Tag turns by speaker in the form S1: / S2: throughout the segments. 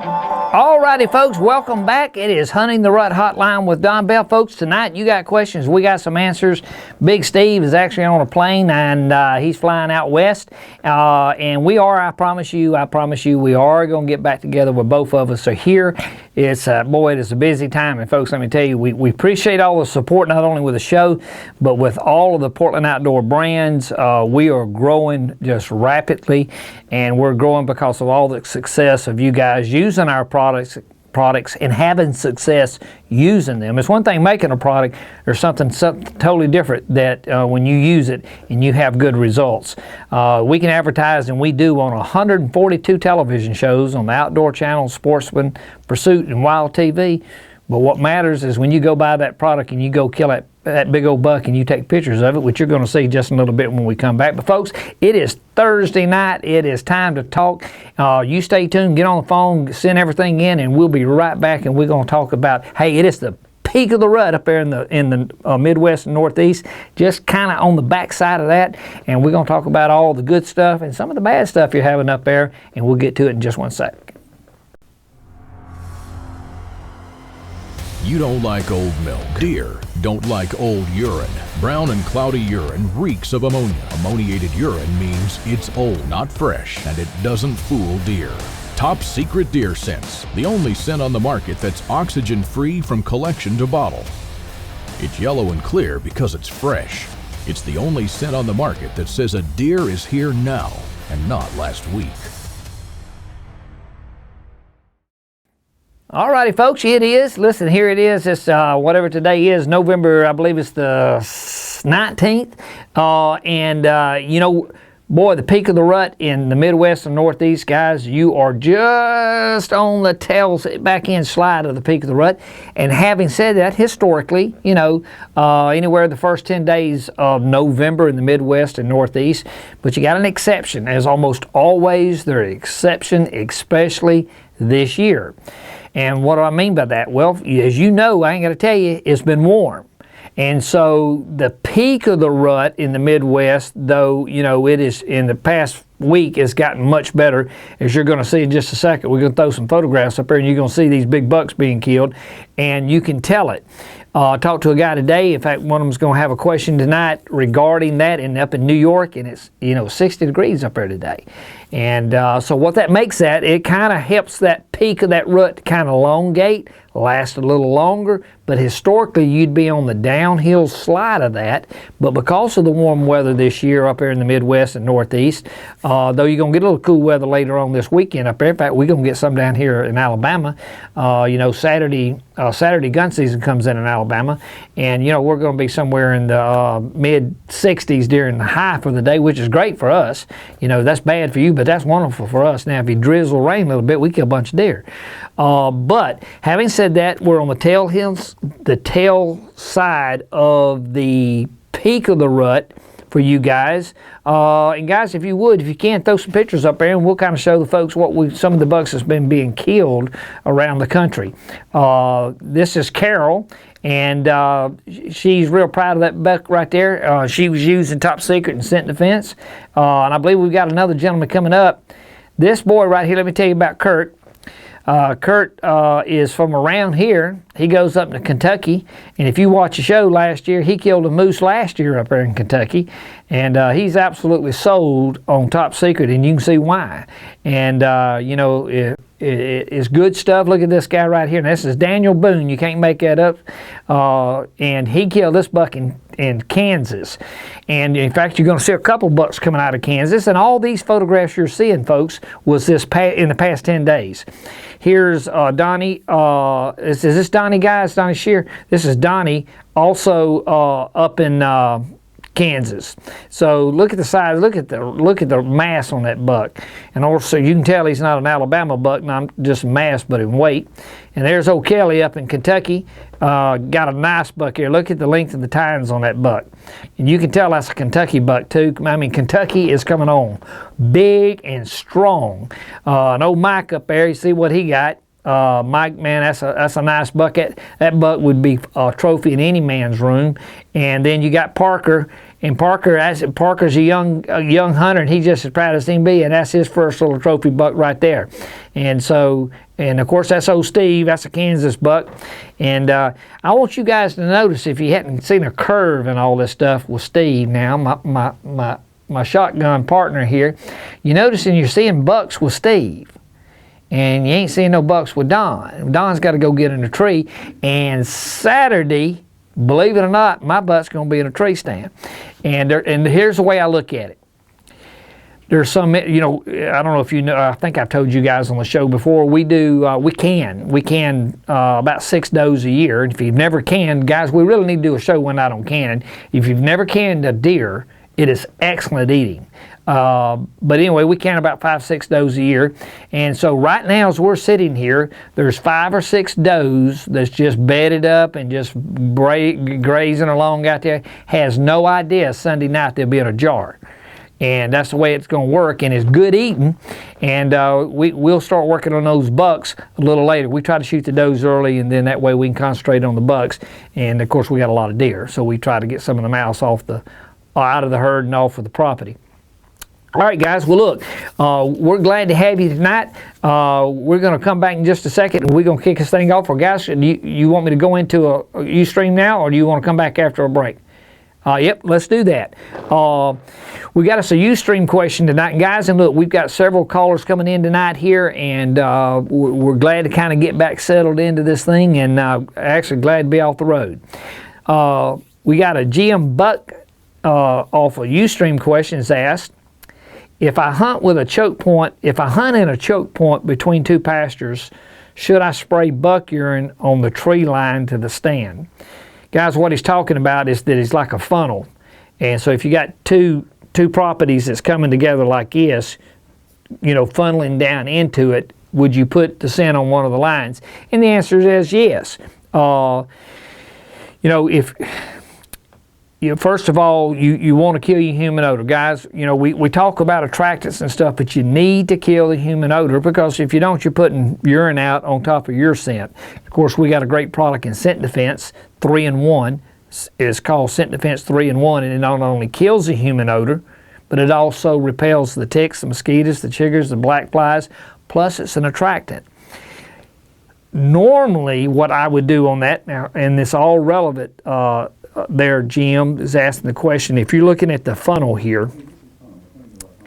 S1: Alrighty, folks, welcome back. It is Hunting the Rut Hotline with Don Bell. Folks, tonight you got questions. We got some answers. Big Steve is actually on a plane, and he's flying out west. And we are, I promise you, we are going to get back together with both of us. So here, it's, boy, it is a busy time. And folks, let me tell you, we appreciate all the support, not only with the show, but with all of the Portland Outdoor brands. We are growing just rapidly, and we're growing because of all the success of you guys using our products and having success using them. It's one thing making a product or something totally different that when you use it and you have good results. We can advertise, and we do, on 142 television shows on the Outdoor Channel, Sportsman, Pursuit, and Wild TV. But what matters is when you go buy that product and you go kill that big old buck and you take pictures of it, which you're going to see just in a little bit when we come back. But folks, it is Thursday night. It is time to talk. You stay tuned, get on the phone, send everything in, and we'll be right back, and we're going to talk about, hey, it is the peak of the rut up there in the Midwest and Northeast, just kind of on the backside of that, and we're going to talk about all the good stuff and some of the bad stuff you're having up there, and we'll get to it in just one sec.
S2: You don't like old milk. Deer don't like old urine. Brown and cloudy urine reeks of ammonia. Ammoniated urine means it's old, not fresh, and it doesn't fool deer. Top Secret Deer Scents, the only scent on the market that's oxygen-free from collection to bottle. It's yellow and clear because it's fresh. It's the only scent on the market that says a deer is here now and not last week.
S1: Alrighty, folks, it is. Listen, here it is. It's whatever today is, November, I believe it's the 19th. You know, boy, the peak of the rut in the Midwest and Northeast, guys, you are just on the tail back end slide of the peak of the rut. And having said that, historically, you know, anywhere the first 10 days of November in the Midwest and Northeast, but you got an exception. As almost always, there's an exception, especially this year. And what do I mean by that? Well, as you know, I ain't got to tell you, it's been warm. And so the peak of the rut in the Midwest, though, you know, it is in the past week has gotten much better, as you're going to see in just a second. We're going to throw some photographs up there, and you're going to see these big bucks being killed, and you can tell it. I talked to a guy today. In fact, one of them's going to have a question tonight regarding that, and up in New York, and it's, you know, 60 degrees up there today. And so what that makes that, it kind of helps that peak of that rut to kind of elongate, last a little longer, but historically you'd be on the downhill slide of that. But because of the warm weather this year up there in the Midwest and Northeast, though you're going to get a little cool weather later on this weekend up there. In fact, we're going to get some down here in Alabama. You know, Saturday gun season comes in Alabama, and, you know, we're going to be somewhere in the mid-60s during the high for the day, which is great for us. You know, that's bad for you, but that's wonderful for us. Now, if you drizzle rain a little bit, we kill a bunch of deer. But having said that, we're on the tail side of the peak of the rut for you guys. And guys, if you can, throw some pictures up there, and we'll kind of show the folks some of the bucks that's been being killed around the country. This is Carol, and she's real proud of that buck right there. She was using Top Secret and Scent Defense. And I believe we've got another gentleman coming up. This boy right here, let me tell you about Kurt. Kurt is from around here. He goes up to Kentucky, and if you watch the show last year, he killed a moose last year up there in Kentucky, and he's absolutely sold on Top Secret, and you can see why. And you know, it's good stuff. Look at this guy right here. And this is Daniel Boone. You can't make that up. And he killed this buck in Kansas. And in fact, you're going to see a couple bucks coming out of Kansas. And all these photographs you're seeing, folks, was in the past 10 days. Here's Donnie. Is this Donnie, guys? Donnie Shear. This is Donnie, also up in Kansas. So look at the size, look at the mass on that buck. And also you can tell he's not an Alabama buck, not just mass, but in weight. And there's old Kelly up in Kentucky. Got a nice buck here. Look at the length of the tines on that buck. And you can tell that's a Kentucky buck too. I mean, Kentucky is coming on. Big and strong. And old Mike up there, you see what he got. Mike, man, that's a nice buck. That buck would be a trophy in any man's room. And then you got Parker, And Parker's a young hunter, and he's just as proud as he can be, and that's his first little trophy buck right there. And so, and of course that's old Steve, that's a Kansas buck. And I want you guys to notice, if you hadn't seen a curve and all this stuff with Steve now, my shotgun partner here, you notice and you're seeing bucks with Steve. And you ain't seeing no bucks with Don. Don's got to go get in a tree. And Saturday, believe it or not, my buck's going to be in a tree stand. And here's the way I look at it. There's some, I don't know if you know, I think I've told you guys on the show before, we can about 6 does a year. And if you've never canned, guys, we really need to do a show one night on canning. If you've never canned a deer, it is excellent eating. But anyway, we can about 5-6 does a year. And so right now as we're sitting here, there's 5 or 6 does that's just bedded up and just grazing along out there. Has no idea Sunday night they'll be in a jar. And that's the way it's going to work, and it's good eating. And we'll start working on those bucks a little later. We try to shoot the does early, and then that way we can concentrate on the bucks. And of course we got a lot of deer, so we try to get some of the mouse out of the herd and off of the property. All right, guys. Well, look, we're glad to have you tonight. We're going to come back in just a second, and we're going to kick this thing off. Or guys, do you want me to go into a Ustream now, or do you want to come back after a break? Yep, let's do that. We got us a Ustream question tonight, and guys, and look, we've got several callers coming in tonight here, and we're glad to kind of get back settled into this thing, and actually glad to be off the road. We got a GM buck off a Ustream question is asked. If I hunt in a choke point between 2 pastures, should I spray buck urine on the tree line to the stand? Guys, what he's talking about is that it's like a funnel. And so if you got two properties that's coming together like this, funneling down into it, would you put the scent on one of the lines? And the answer is yes. First of all, you want to kill your human odor. Guys, we talk about attractants and stuff, but you need to kill the human odor, because if you don't, you're putting urine out on top of your scent. Of course, we got a great product in Scent Defense 3-in-1. It's called Scent Defense 3-in-1, and it not only kills the human odor, but it also repels the ticks, the mosquitoes, the chiggers, the black flies, plus it's an attractant. Normally, what I would do on that, now, and it's all relevant, there, Jim is asking the question, if you're looking at the funnel here,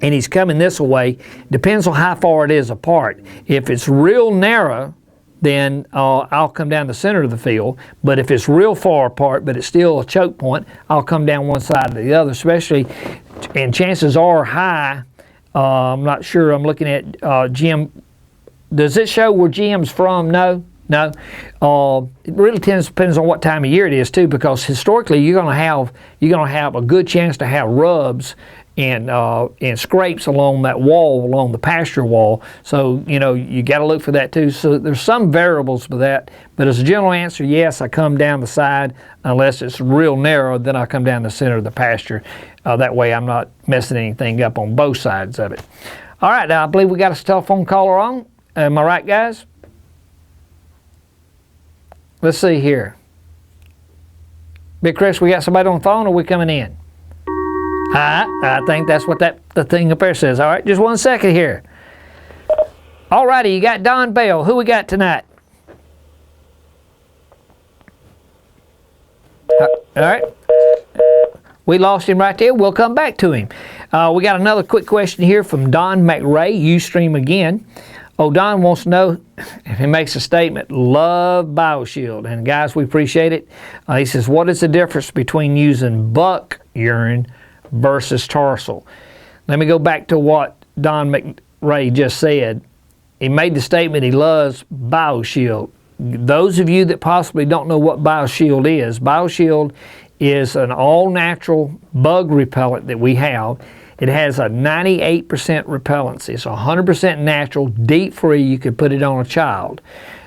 S1: and he's coming this way, depends on how far it is apart. If it's real narrow, then I'll come down the center of the field. But if it's real far apart, but it's still a choke point, I'll come down one side or the other, especially, and chances are high, I'm not sure, I'm looking at Jim. Does it show where Jim's from? No. It really depends on what time of year it is too, because historically you're gonna have a good chance to have rubs and scrapes along that wall, along the pasture wall. So you got to look for that too. So there's some variables for that, but as a general answer, yes, I come down the side. Unless it's real narrow, then I come down the center of the pasture. That way I'm not messing anything up on both sides of it. All right, now I believe we got a telephone caller on. Am I right, guys? Let's see here. Big Chris, we got somebody on the phone, or are we coming in? I think that's what the thing up there says. All right, just 1 second here. All righty, you got Don Bell. Who we got tonight? All right. We lost him right there. We'll come back to him. We got another quick question here from Don McRae, Ustream again. Don wants to know, if he makes a statement, love BioShield. And guys, we appreciate it. He says, what is the difference between using buck urine versus tarsal? Let me go back to what Don McRae just said. He made the statement he loves BioShield. Those of you that possibly don't know what BioShield is an all-natural bug repellent that we have. It has a 98% repellency. It's 100% natural, DEET-free. You could put it on a child.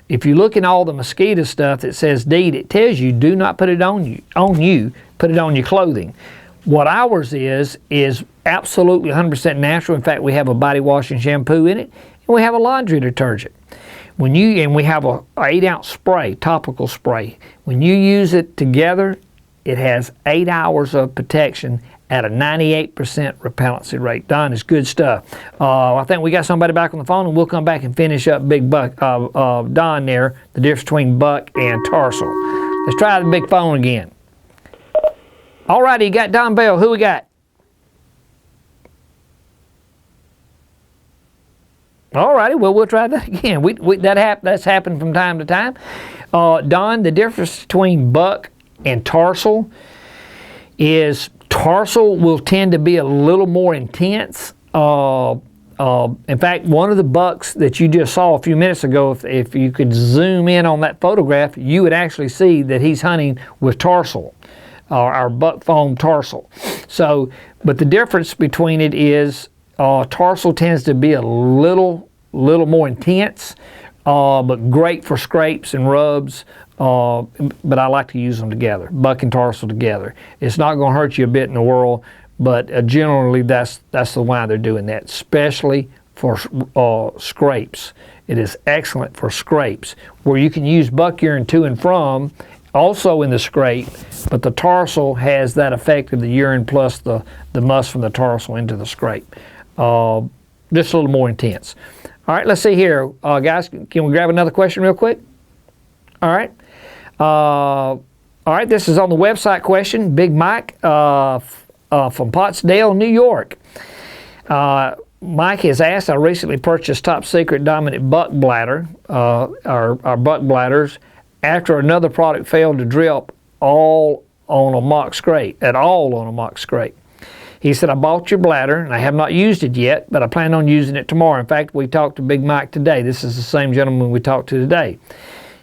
S1: If you look in all the mosquito stuff that says DEET, it tells you do not put it on you, put it on your clothing. What ours is absolutely 100% natural. In fact, we have a body wash and shampoo in it, and we have a laundry detergent. And we have a 8-ounce spray, topical spray. When you use it together, it has 8 hours of protection at a 98% repellency rate. Don, is good stuff. I think we got somebody back on the phone, and we'll come back and finish up Big Buck, Don there, the difference between buck and tarsal. Let's try the big phone again. All righty, you got Don Bell. Who we got? All righty, well, we'll try that again. That's happened from time to time. Don, the difference between buck and tarsal is tarsal will tend to be a little more intense. In fact, one of the bucks that you just saw a few minutes ago, if you could zoom in on that photograph, you would actually see that he's hunting with tarsal, our buck foam tarsal. So, but the difference between it is tarsal tends to be a little more intense, but great for scrapes and rubs. But I like to use them together, buck and tarsal together. It's not going to hurt you a bit in the world, but generally that's the why they're doing that, especially for scrapes. It is excellent for scrapes, where you can use buck urine to and from, also in the scrape, but the tarsal has that effect of the urine plus the must from the tarsal into the scrape. Just a little more intense. All right, let's see here. Guys, can we grab another question real quick? All right. All right, this is on the website question. Big Mike from Pottsdale, New York. Mike has asked, I recently purchased Top Secret Dominant Buck Bladder, our buck bladders, after another product failed to drip all on a mock scrape. He said, I bought your bladder, and I have not used it yet, but I plan on using it tomorrow. In fact, we talked to Big Mike today. This is the same gentleman we talked to today.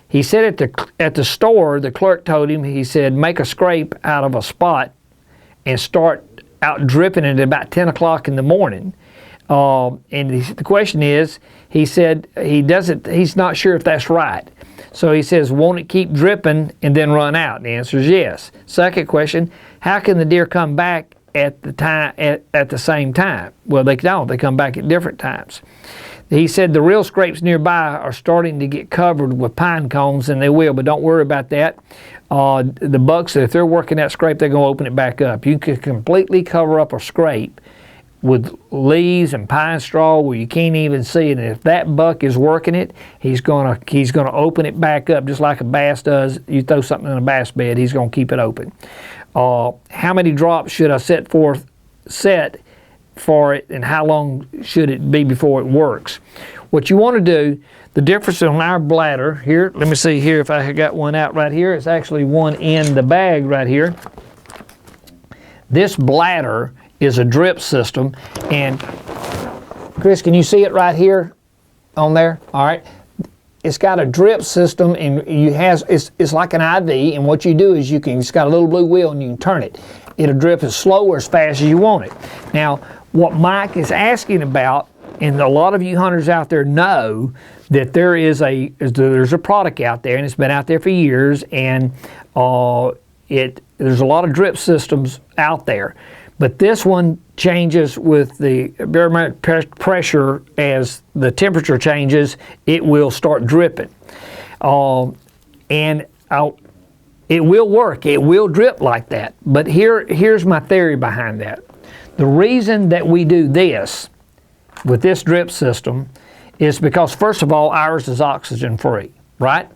S1: He said at the store, the clerk told him, he said, make a scrape out of a spot and start out dripping it at about 10 o'clock in the morning. And the question is, he said he's not sure if that's right. So he says, won't it keep dripping and then run out? The answer is yes. Second question, how can the deer come back at the same time? Well, they don't. They come back at different times. He said the real scrapes nearby are starting to get covered with pine cones, and they will, but don't worry about that. The bucks, if they're working that scrape, they're going to open it back up. You can completely cover up a scrape with leaves and pine straw where you can't even see it. And if that buck is working it, he's gonna open it back up just like a bass does. You throw something in a bass bed, he's gonna keep it open. How many drops should I set for it, and how long should it be before it works? What you want to do, the difference in our bladder here, let me see here if I got one out right here. It's actually one in the bag right here. This bladder is a drip system, and Chris, can you see it right here on there? All right. It's got a drip system, and it's like an IV, and what you do is it's got a little blue wheel, and you can turn it. It'll drip as slow or as fast as you want it. Now, what Mike is asking about, and a lot of you hunters out there know that there's a product out there, and it's been out there for years, and there's a lot of drip systems out there. But this one changes with the barometric pressure. As the temperature changes, it will start dripping. It will work. It will drip like that. But here's my theory behind that. The reason that we do this with this drip system is because, first of all, ours is oxygen free, right?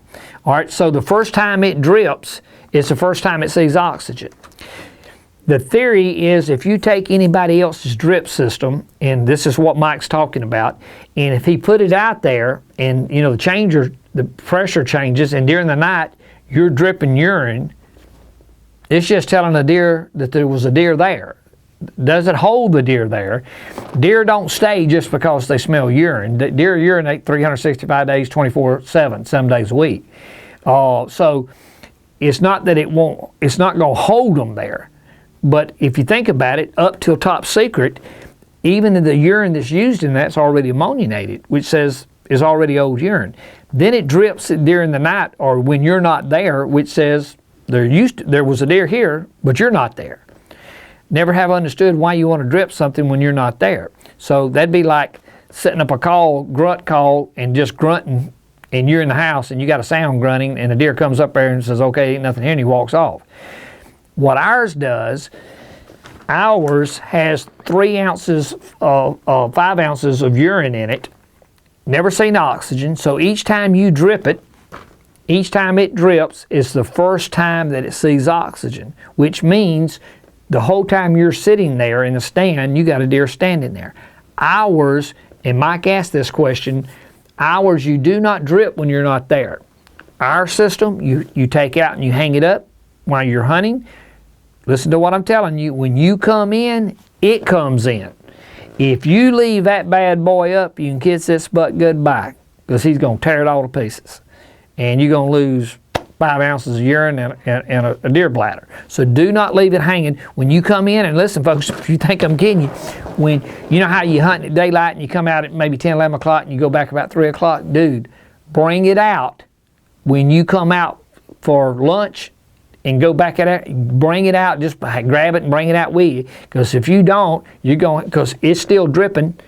S1: All right, so the first time it drips, it's the first time it sees oxygen. The theory is if you take anybody else's drip system, and this is what Mike's talking about, and if he put it out there and the pressure changes, and during the night you're dripping urine, it's just telling the deer that there was a deer there. Does it hold the deer there? Deer don't stay just because they smell urine. Deer urinate 365 days, 24/7, 7 days a week. So it's not that it's not going to hold them there. But if you think about it, up till Top Secret, even the urine that's used in that's already ammoniated, which says is already old urine. Then it drips during the night or when you're not there, which says there was a deer here, but you're not there. Never have understood why you want to drip something when you're not there. So that'd be like setting up a grunt call, and just grunting, and you're in the house and you got a sound grunting, and a deer comes up there and says, okay, ain't nothing here, and he walks off. What ours does, Ours has 5 ounces of urine in it. Never seen oxygen. So each time you drip it, each time it drips, is the first time that it sees oxygen, which means the whole time you're sitting there in the stand, you got a deer standing there. Ours, and Mike asked this question, ours you do not drip when you're not there. Our system, you take out and you hang it up while you're hunting. Listen to what I'm telling you. When you come in, it comes in. If you leave that bad boy up, you can kiss this buck goodbye, because he's going to tear it all to pieces. And you're going to lose 5 ounces of urine and a deer bladder. So do not leave it hanging. When you come in, and listen folks, if you think I'm kidding you, when you know how you hunt at daylight and you come out at maybe 10, 11 o'clock and you go back about 3 o'clock, dude, bring it out. When you come out for lunch and go back at it, bring it out, just grab it and bring it out with you. Because if you don't, you're going, because it's still dripping.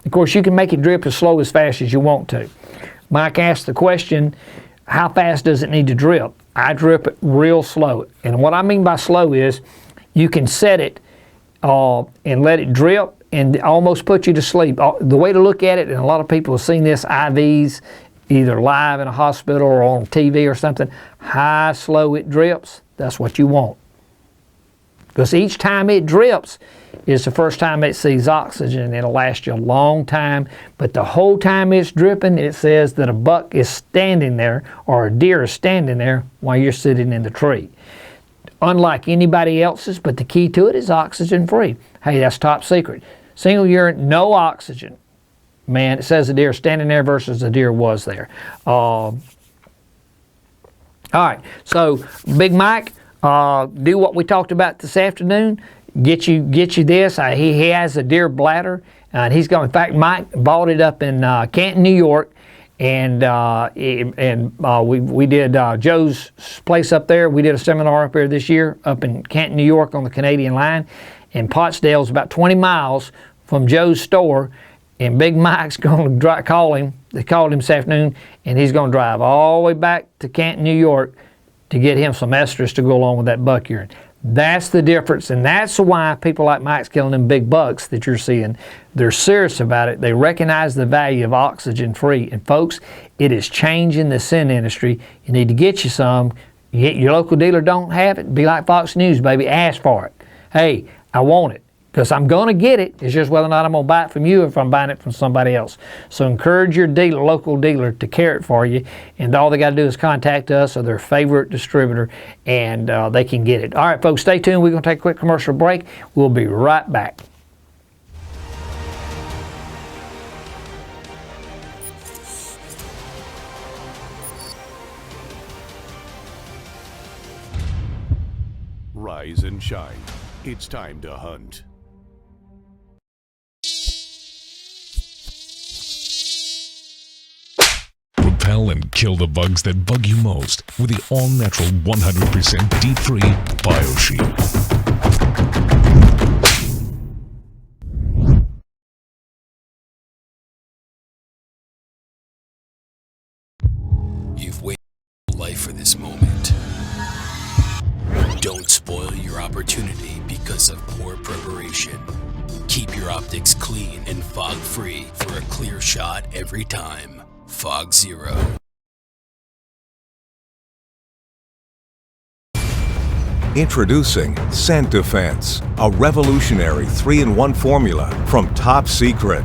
S1: Of course, you can make it drip as slow as fast as you want to. Mike asked the question, how fast does it need to drip? I drip it real slow. And what I mean by slow is you can set it and let it drip and almost put you to sleep. The way to look at it, and a lot of people have seen this, IVs, either live in a hospital or on TV or something, how slow it drips, that's what you want. Because each time it drips is the first time it sees oxygen. It'll last you a long time, but the whole time it's dripping, it says that a buck is standing there or a deer is standing there while you're sitting in the tree. Unlike anybody else's, but the key to it is oxygen free. Hey, that's top secret. Single urine, no oxygen. Man, it says the deer standing there versus the deer was there. All right, so Big Mike, do what we talked about this afternoon. Get you this. He has a deer bladder, and he's going. In fact, Mike bought it up in Canton, New York, and we did Joe's place up there. We did a seminar up there this year up in Canton, New York, on the Canadian line, and Pottsdale's about 20 miles from Joe's store. And Big Mike's going to call him. They called him this afternoon, and he's going to drive all the way back to Canton, New York, to get him some estrus to go along with that buck urine. That's the difference, and that's why people like Mike's killing them big bucks that you're seeing. They're serious about it. They recognize the value of oxygen free. And folks, it is changing the scent industry. You need to get you some. Your local dealer don't have it, be like Fox News, baby. Ask for it. Hey, I want it, because I'm going to get it. It's just whether or not I'm going to buy it from you or if I'm buying it from somebody else. So encourage your dealer, local dealer, to carry it for you. And all they got to do is contact us or their favorite distributor, and they can get it. All right, folks, stay tuned. We're going to take a quick commercial break. We'll be right back.
S3: Rise and shine. It's time to hunt.
S4: Repel and kill the bugs that bug you most with the all-natural 100% DEET-free BioShield.
S5: You've waited your life for this moment. Don't spoil your opportunity because of poor preparation. Keep your optics clean and fog-free for a clear shot every time. Fog Zero.
S6: Introducing Scent Defense, a revolutionary 3-in-1 formula from Top Secret.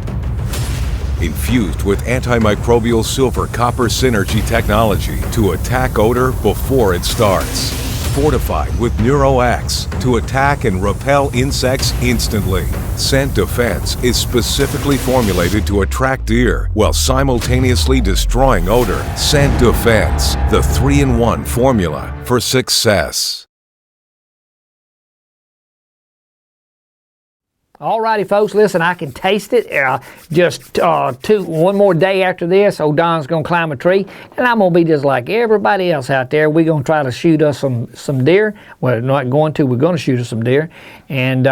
S6: Infused with antimicrobial silver copper synergy technology to attack odor before it starts. Fortified with NeuroX to attack and repel insects instantly. Scent Defense is specifically formulated to attract deer while simultaneously destroying odor. Scent Defense, the 3-in-1 formula for success.
S1: All righty, folks, listen, I can taste it. One more day after this, old Don's going to climb a tree, and I'm going to be just like everybody else out there. We're going to try to shoot us some deer. Well, not going to. We're going to shoot us some deer. And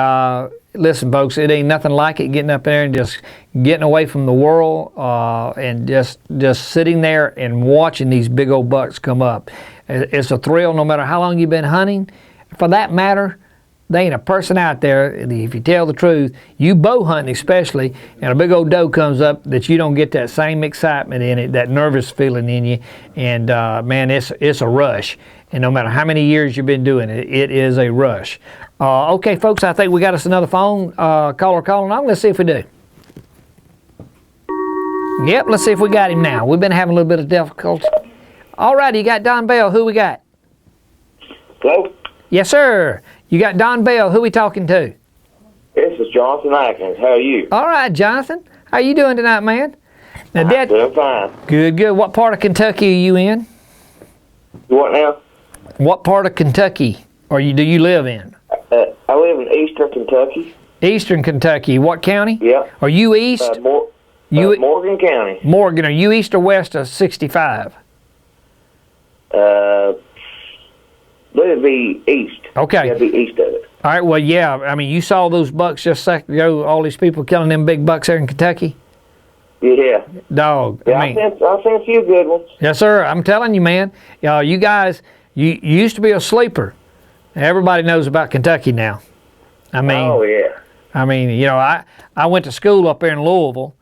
S1: listen, folks, it ain't nothing like it, getting up there and just getting away from the world and just sitting there and watching these big old bucks come up. It's a thrill no matter how long you've been hunting. For that matter, there ain't a person out there, if you tell the truth, you bow hunting especially, and a big old doe comes up, that you don't get that same excitement in it, that nervous feeling in you. And man, it's a rush. And no matter how many years you've been doing it, it is a rush. Okay, folks, I think we got us another phone caller calling on. Let's see if we do. Yep, let's see if we got him now. We've been having a little bit of difficulty. All right, you got Don Bell. Who we got?
S7: Hello?
S1: Yes, sir. You got Don Bell. Who we talking to?
S7: This is Jonathan Atkins. How are you?
S1: All right, Jonathan. How you doing tonight, man? Now,
S7: I'm doing fine.
S1: Good, good. What part of Kentucky are you in?
S7: You what now?
S1: What part of Kentucky do you live in?
S7: I live in eastern Kentucky.
S1: Eastern Kentucky. What county?
S7: Yeah.
S1: Are you east?
S7: Morgan County.
S1: Morgan. Are you east or west of 65?
S7: Let it be east.
S1: Okay.
S7: It'll be east of it.
S1: All right. Well, yeah. I mean, you saw those bucks just a second ago. All these people killing them big bucks there in Kentucky.
S7: Yeah.
S1: Dog.
S7: Yeah,
S1: I mean,
S7: I've seen a few good ones.
S1: yes, sir. I'm telling you, man. You guys, you used to be a sleeper. Everybody knows about Kentucky now. I mean.
S7: Oh yeah.
S1: I mean, I went to school up there in Louisville,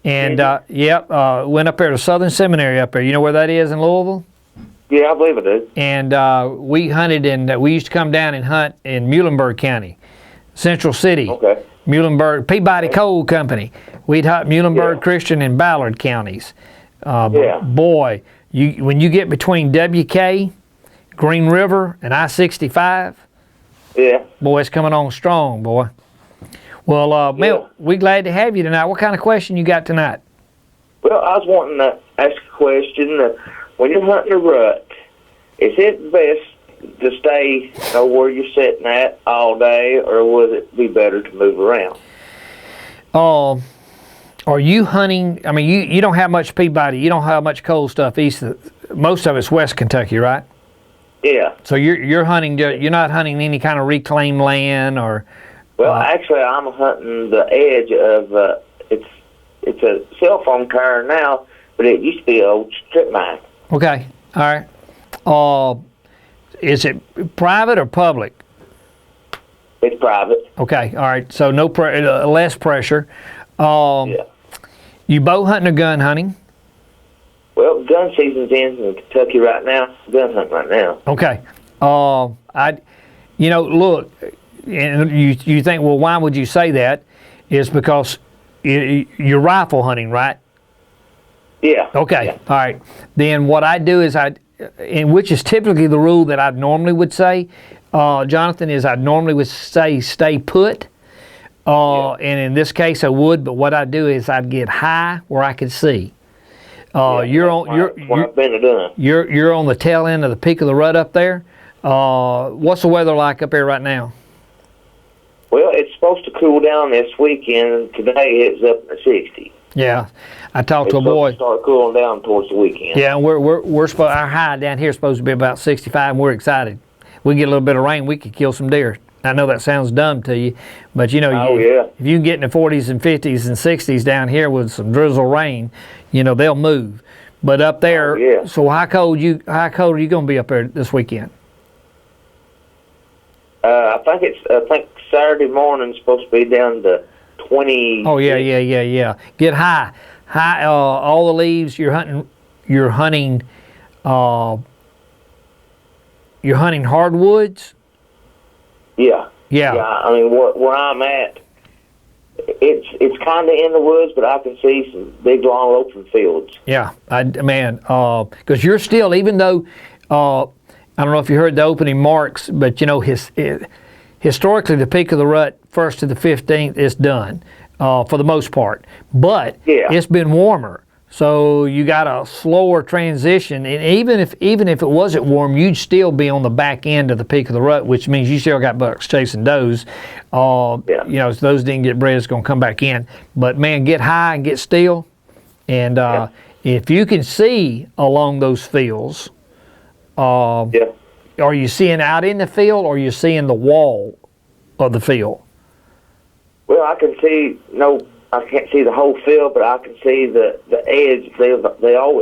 S1: and went up there to Southern Seminary up there. You know where that is in Louisville?
S7: Yeah, I believe it is.
S1: And we hunted we used to come down and hunt in Muhlenberg County, Central City.
S7: Okay.
S1: Muhlenberg, Peabody Coal Company. We'd hunt Muhlenberg,
S7: Yeah.
S1: Christian, and Ballard counties.
S7: Yeah.
S1: Boy, when you get between WK, Green River, and I-65,
S7: Yeah.
S1: boy, it's coming on strong, boy. Well, Mel, we're glad to have you tonight. What kind of question you got tonight?
S7: Well, I was wanting to ask a question. When you're hunting a rut, is it best to stay where you're sitting at all day, or would it be better to move around?
S1: Are you hunting? I mean, you don't have much Peabody. You don't have much coal stuff east. Most of it's West Kentucky, right?
S7: Yeah.
S1: So you're hunting. You're not hunting any kind of reclaimed land or.
S7: Well, actually, I'm hunting the edge of it's a cell phone tower now, but it used to be an old strip mine.
S1: Okay. All right. Is it private or public?
S7: It's private.
S1: Okay. All right. So no less pressure.
S7: Yeah.
S1: You bow hunting or gun hunting?
S7: Well, gun season's in Kentucky right now. Gun hunting right now.
S1: Okay. Look, and you think, well, why would you say that? It's because you're rifle hunting, right?
S7: Yeah.
S1: Okay.
S7: Yeah.
S1: All right. Then what I do is which is typically the rule that I normally would say, Jonathan, is I normally would say stay put. And in this case I would, but what I do is I'd get high where I could see. You're on the tail end of the peak of the rut up there. What's the weather like up there right now?
S7: Well, it's supposed to cool down this weekend. Today it's up in the 60s.
S1: Yeah, I talked to a boy.
S7: It's supposed to start cooling down towards the weekend.
S1: Yeah, and we're supposed, our high down here is supposed to be about 65, and we're excited. We get a little bit of rain, we could kill some deer. I know that sounds dumb to you, but if you can get in the 40s and 50s and 60s down here with some drizzle rain, they'll move. But up there, so how cold are you going to be up there this weekend?
S7: I think Saturday morning's supposed to be down to 20.
S1: Oh yeah. Get high. All the leaves you're hunting hardwoods.
S7: Yeah.
S1: Yeah.
S7: I mean, where I'm at, it's kind of in the woods, but I can see some big, long, open fields.
S1: Yeah, because you're still, even though I don't know if you heard the opening marks, but historically the peak of the rut, 1st to the 15th, is done for the most part. But it's been warmer, so you got a slower transition. And even if it wasn't warm, you'd still be on the back end of the peak of the rut, which means you still got bucks chasing does. If those didn't get bred, it's going to come back in. But man, get high and get still, and if you can see along those fields. Are you seeing out in the field, or are you seeing the wall of the field?
S7: Well, I can see. I can't see the whole field, but I can see the edge.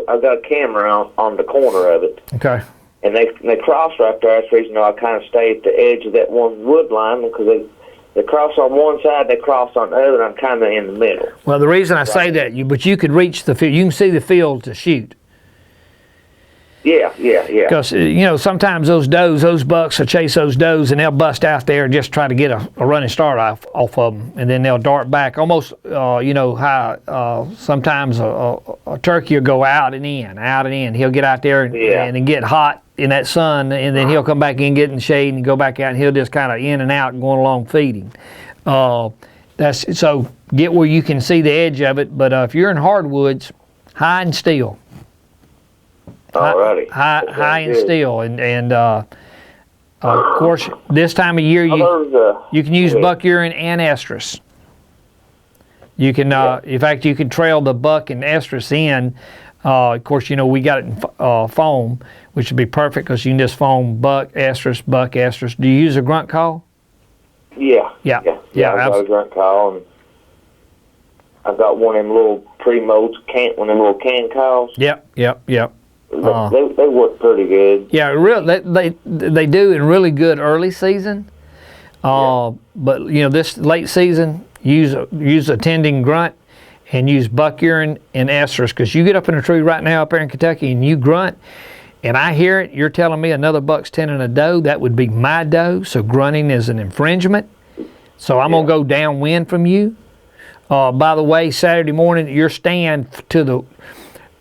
S7: I've got a camera on the corner of it.
S1: Okay.
S7: and they cross right there. That's the reason I kind of stay at the edge of that one wood line, because they cross on one side, they cross on the other, and I'm kind of in the middle.
S1: Well, the reason I say that, but you could reach the field. You can see the field to shoot.
S7: Yeah.
S1: Because, sometimes those bucks will chase those does, and they'll bust out there and just try to get a running start off of them, and then they'll dart back. Almost, how sometimes a turkey will go out and in. He'll get out there and get hot in that sun, and then he'll come back in, get in the shade, and go back out, and he'll just kind of in and out and going along feeding. So get where you can see the edge of it, but if you're in hardwoods, high and still.
S7: Alrighty.
S1: High and still, and of course this time of year you can use buck urine and estrus. You can, in fact, you can trail the buck and estrus in. Of course, we got it in foam, which would be perfect because you can just foam buck estrus. Do you use a grunt call?
S7: Yeah. I've got a grunt call, and I've got one of them little one of them little can calls.
S1: Yep.
S7: They work pretty good.
S1: Yeah, they do in really good early season. But this late season, use a tending grunt and use buck urine and estrus, because you get up in a tree right now up there in Kentucky and you grunt, and I hear it. You're telling me another buck's tending a doe. That would be my doe. So grunting is an infringement. So I'm gonna go downwind from you. By the way, Saturday morning, your stand to the,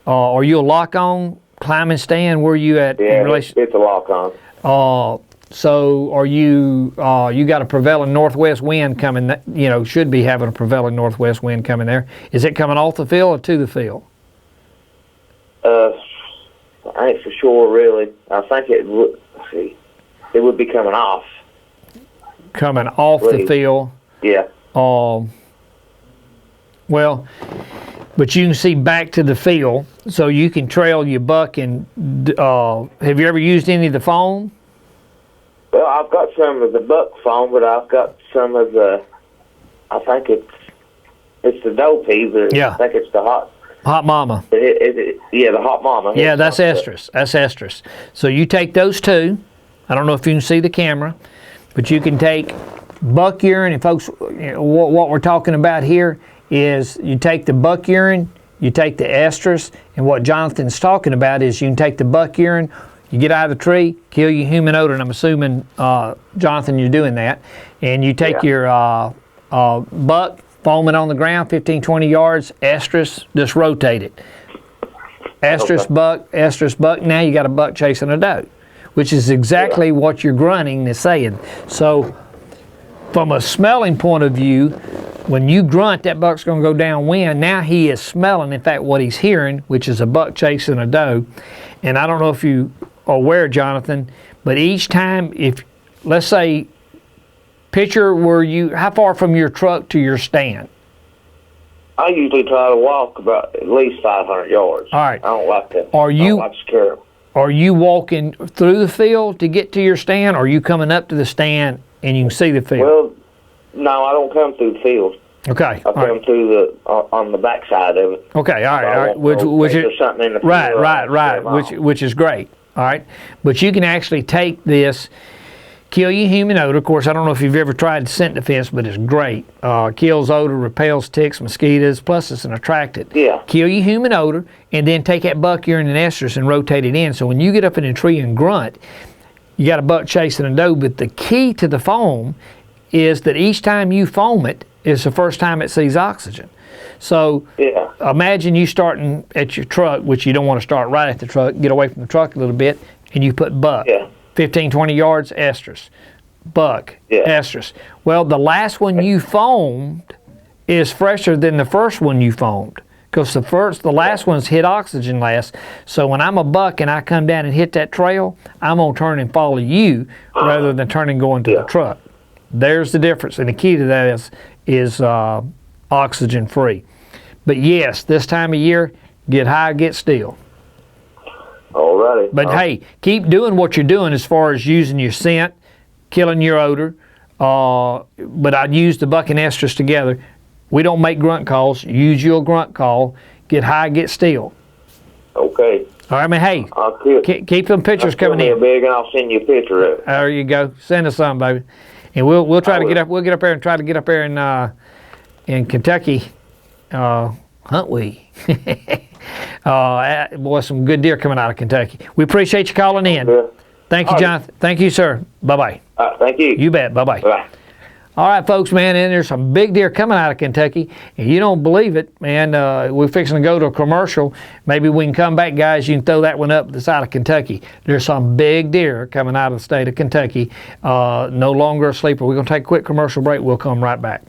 S1: are you a lock on? Climbing stand, where you at?
S7: Yeah, it's a lock on.
S1: So are you got a prevailing northwest wind coming, should be having a prevailing northwest wind coming there. Is it coming off the field or to the field?
S7: I ain't for sure, really. I think it would be coming off.
S1: Coming off the field?
S7: Yeah.
S1: Well, but you can see back to the field, so you can trail your buck. And have you ever used any of the foam?
S7: Well, I've got some of the buck foam, but I've got some of the, I think it's the doe pea, but I think it's the
S1: hot mama.
S7: The hot mama.
S1: Yeah, that's estrus. So you take those two. I don't know if you can see the camera, but you can take buck urine. And folks, what we're talking about here is you take the buck urine, you take the estrus, and what Jonathan's talking about is you can take the buck urine, you get out of the tree, kill your human odor, and I'm assuming, Jonathan, you're doing that, and you take your buck, foam it on the ground 15, 20 yards, estrus, just rotate it. Estrus buck, now you got a buck chasing a doe, which is exactly what your grunting is saying. So from a smelling point of view, when you grunt, that buck's going to go downwind. Now he is smelling, in fact, what he's hearing, which is a buck chasing a doe. And I don't know if you are aware, Jonathan, but each time, if, let's say, picture how far from your truck to your stand?
S7: I usually try to walk about at least 500 yards.
S1: All right.
S7: I don't like that.
S1: I don't
S7: like to scare them.
S1: Are you walking through the field to get to your stand, or are you coming up to the stand and you can see the field?
S7: Well, no, I don't come through the field.
S1: Okay.
S7: I come through on the back side of it.
S1: Okay, all right. Which is
S7: something in the
S1: right. Which is great. All right, but you can actually take this, kill your human odor. Of course, I don't know if you've ever tried scent defense, but it's great. Kills odor, repels ticks, mosquitoes. Plus, it's an attractant.
S7: Yeah.
S1: Kill your human odor, and then take that buck urine and estrus and rotate it in. So when you get up in a tree and grunt, you got a buck chasing a doe. But the key to the foam is that each time you foam it is the first time it sees oxygen. So imagine you starting at your truck, which you don't want to start right at the truck, get away from the truck a little bit, and you put buck, 15, 20 yards, estrus, buck, estrus. Well, the last one you foamed is fresher than the first one you foamed, because the last one's hit oxygen last. So when I'm a buck and I come down and hit that trail, I'm going to turn and follow you rather than turn and go into the truck. There's the difference, and the key to that is oxygen free. But yes, this time of year, get high, get still.
S7: Alrighty.
S1: But hey, keep doing what you're doing as far as using your scent, killing your odor. But I'd use the buck and estrus together. We don't make grunt calls. Use your grunt call. Get high, get still.
S7: Okay.
S1: All right, man. Hey,
S7: I'll kill,
S1: keep them pictures
S7: kill
S1: coming
S7: me a
S1: in.
S7: big, and I'll send you a picture of it.
S1: There you go. Send us some, baby, and we'll try
S7: I
S1: to get
S7: will.
S1: up. We'll get up there and try to get up there in Kentucky. Hunt we. Boy, some good deer coming out of Kentucky. We appreciate you calling in.
S7: Yeah.
S1: Thank you,
S7: All right.
S1: Jonathan. Thank you, sir. Bye-bye.
S7: Thank you.
S1: You bet. Bye-bye.
S7: Bye.
S1: All right, folks, man, and there's some big deer coming out of Kentucky. And you don't believe it, man. We're fixing to go to a commercial. Maybe we can come back, guys. You can throw that one up that's out of Kentucky. There's some big deer coming out of the state of Kentucky. No longer a sleeper. We're going to take a quick commercial break. We'll come right back.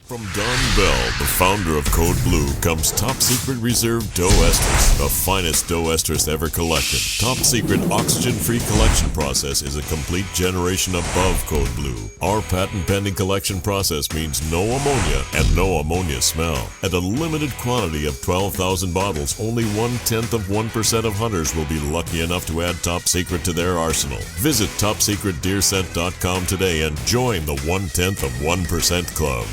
S8: From Don Bell, the founder of Code Blue, comes Top Secret Reserve Doe Estrus, the finest doe estrus ever collected. Top Secret oxygen-free collection process is a complete generation above Code Blue. Our patent-pending collection process means no ammonia and no ammonia smell. At a limited quantity of 12,000 bottles, only 0.1% of hunters will be lucky enough to add Top Secret to their arsenal. Visit TopSecretDeerScent.com today and join the 0.1% Club.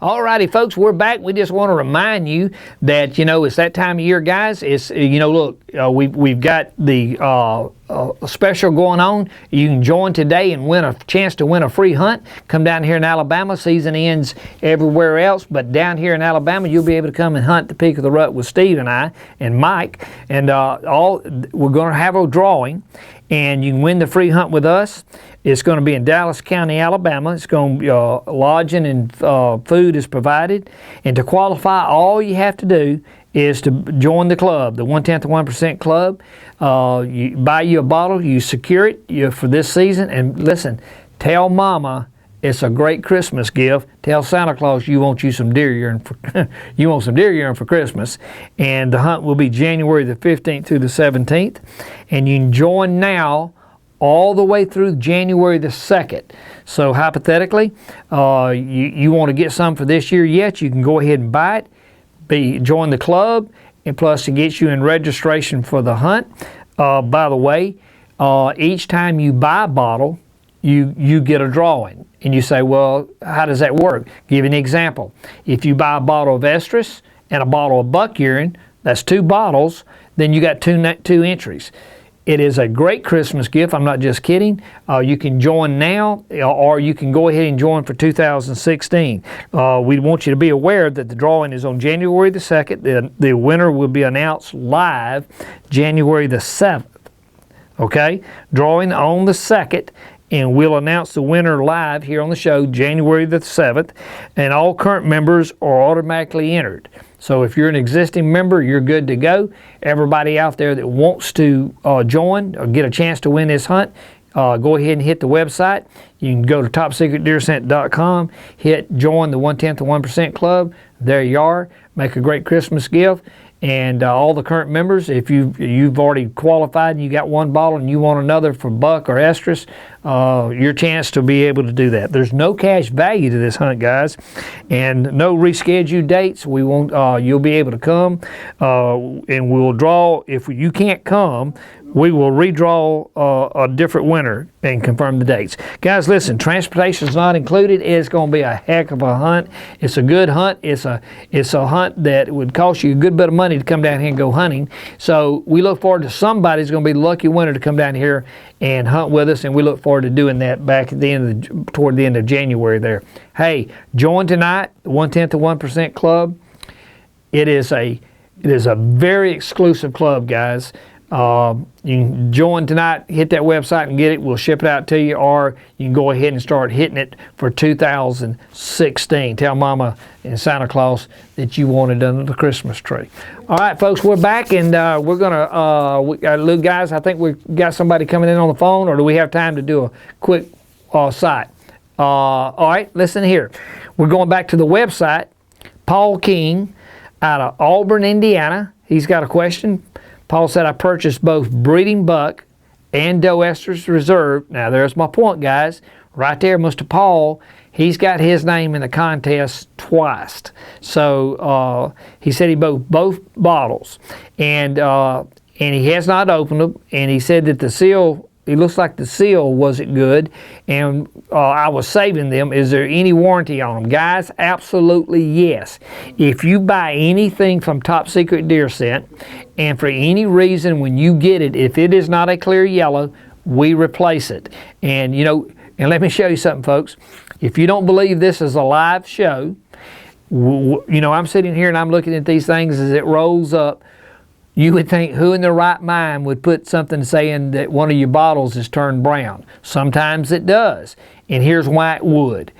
S1: All righty, folks, we're back. We just want to remind you that, it's that time of year, guys. It's, look, we've got the special going on. You can join today and win a chance to win a free hunt. Come down here in Alabama. Season ends everywhere else, but down here in Alabama, you'll be able to come and hunt the Peak of the Rut with Steve and I and Mike. And we're going to have a drawing, and you can win the free hunt with us. It's going to be in Dallas County, Alabama. It's going to be lodging and food is provided. And to qualify, all you have to do is to join the club, the 1/10 Club. You buy you a bottle, you secure it for this season. And listen, tell Mama it's a great Christmas gift. Tell Santa Claus you want some deer urine for Christmas. And the hunt will be January the 15th through the 17th. And you can join now all the way through January the 2nd. So hypothetically, you want to get some for this year yet, you can go ahead and buy it, join the club, and plus to get you in registration for the hunt. By the way, each time you buy a bottle, you get a drawing. And you say, well, how does that work? Give you an example. If you buy a bottle of estrus and a bottle of buck urine, that's 2 bottles, then you got two entries. It is a great Christmas gift. I'm not just kidding. You can join now, or you can go ahead and join for 2016. We want you to be aware that the drawing is on January the 2nd. The winner will be announced live January the 7th. Okay? Drawing on the 2nd. And we'll announce the winner live here on the show January the 7th. And all current members are automatically entered. So if you're an existing member, you're good to go. Everybody out there that wants to join or get a chance to win this hunt, go ahead and hit the website. You can go to TopSecretDeerScent.com, hit join the 1/10 Club. There you are. Make a great Christmas gift. And all the current members, if you've already qualified and you got 1 bottle and you want another for buck or estrus, your chance to be able to do that. There's no cash value to this hunt, guys, and no rescheduled dates. We won't. You'll be able to come, and we'll draw. If you can't come, we will redraw a different winner and confirm the dates. Guys, listen, transportation is not included. It's going to be a heck of a hunt. It's a good hunt. It's a hunt that would cost you a good bit of money to come down here and go hunting. So we look forward to somebody's going to be the lucky winner to come down here and hunt with us, and we look forward to doing that back at the end toward the end of January there. Hey, join tonight, the 1/10 Club. It is a very exclusive club, guys. You can join tonight, hit that website and get it. We'll ship it out to you, or you can go ahead and start hitting it for 2016. Tell Mama and Santa Claus that you want it under the Christmas tree. All right, folks, we're back, and we're gonna, guys, I think we've got somebody coming in on the phone, or do we have time to do a quick site? All right, listen here. We're going back to the website. Paul King out of Auburn, Indiana. He's got a question. Paul said, I purchased both breeding buck and doe estrus reserve. Now, there's my point, guys. Right there, Mr. Paul, he's got his name in the contest twice. So he said he bought both bottles. And he has not opened them. And he said that the seal it looks like the seal wasn't good, and I was saving them. Is there any warranty on them? Guys, absolutely yes. If you buy anything from Top Secret Deer Scent, and for any reason when you get it, if it is not a clear yellow, we replace it. And and let me show you something, folks. If you don't believe this is a live show, I'm sitting here and I'm looking at these things as it rolls up. You would think, who in their right mind would put something saying that one of your bottles is turned brown? Sometimes it does. And here's why it would,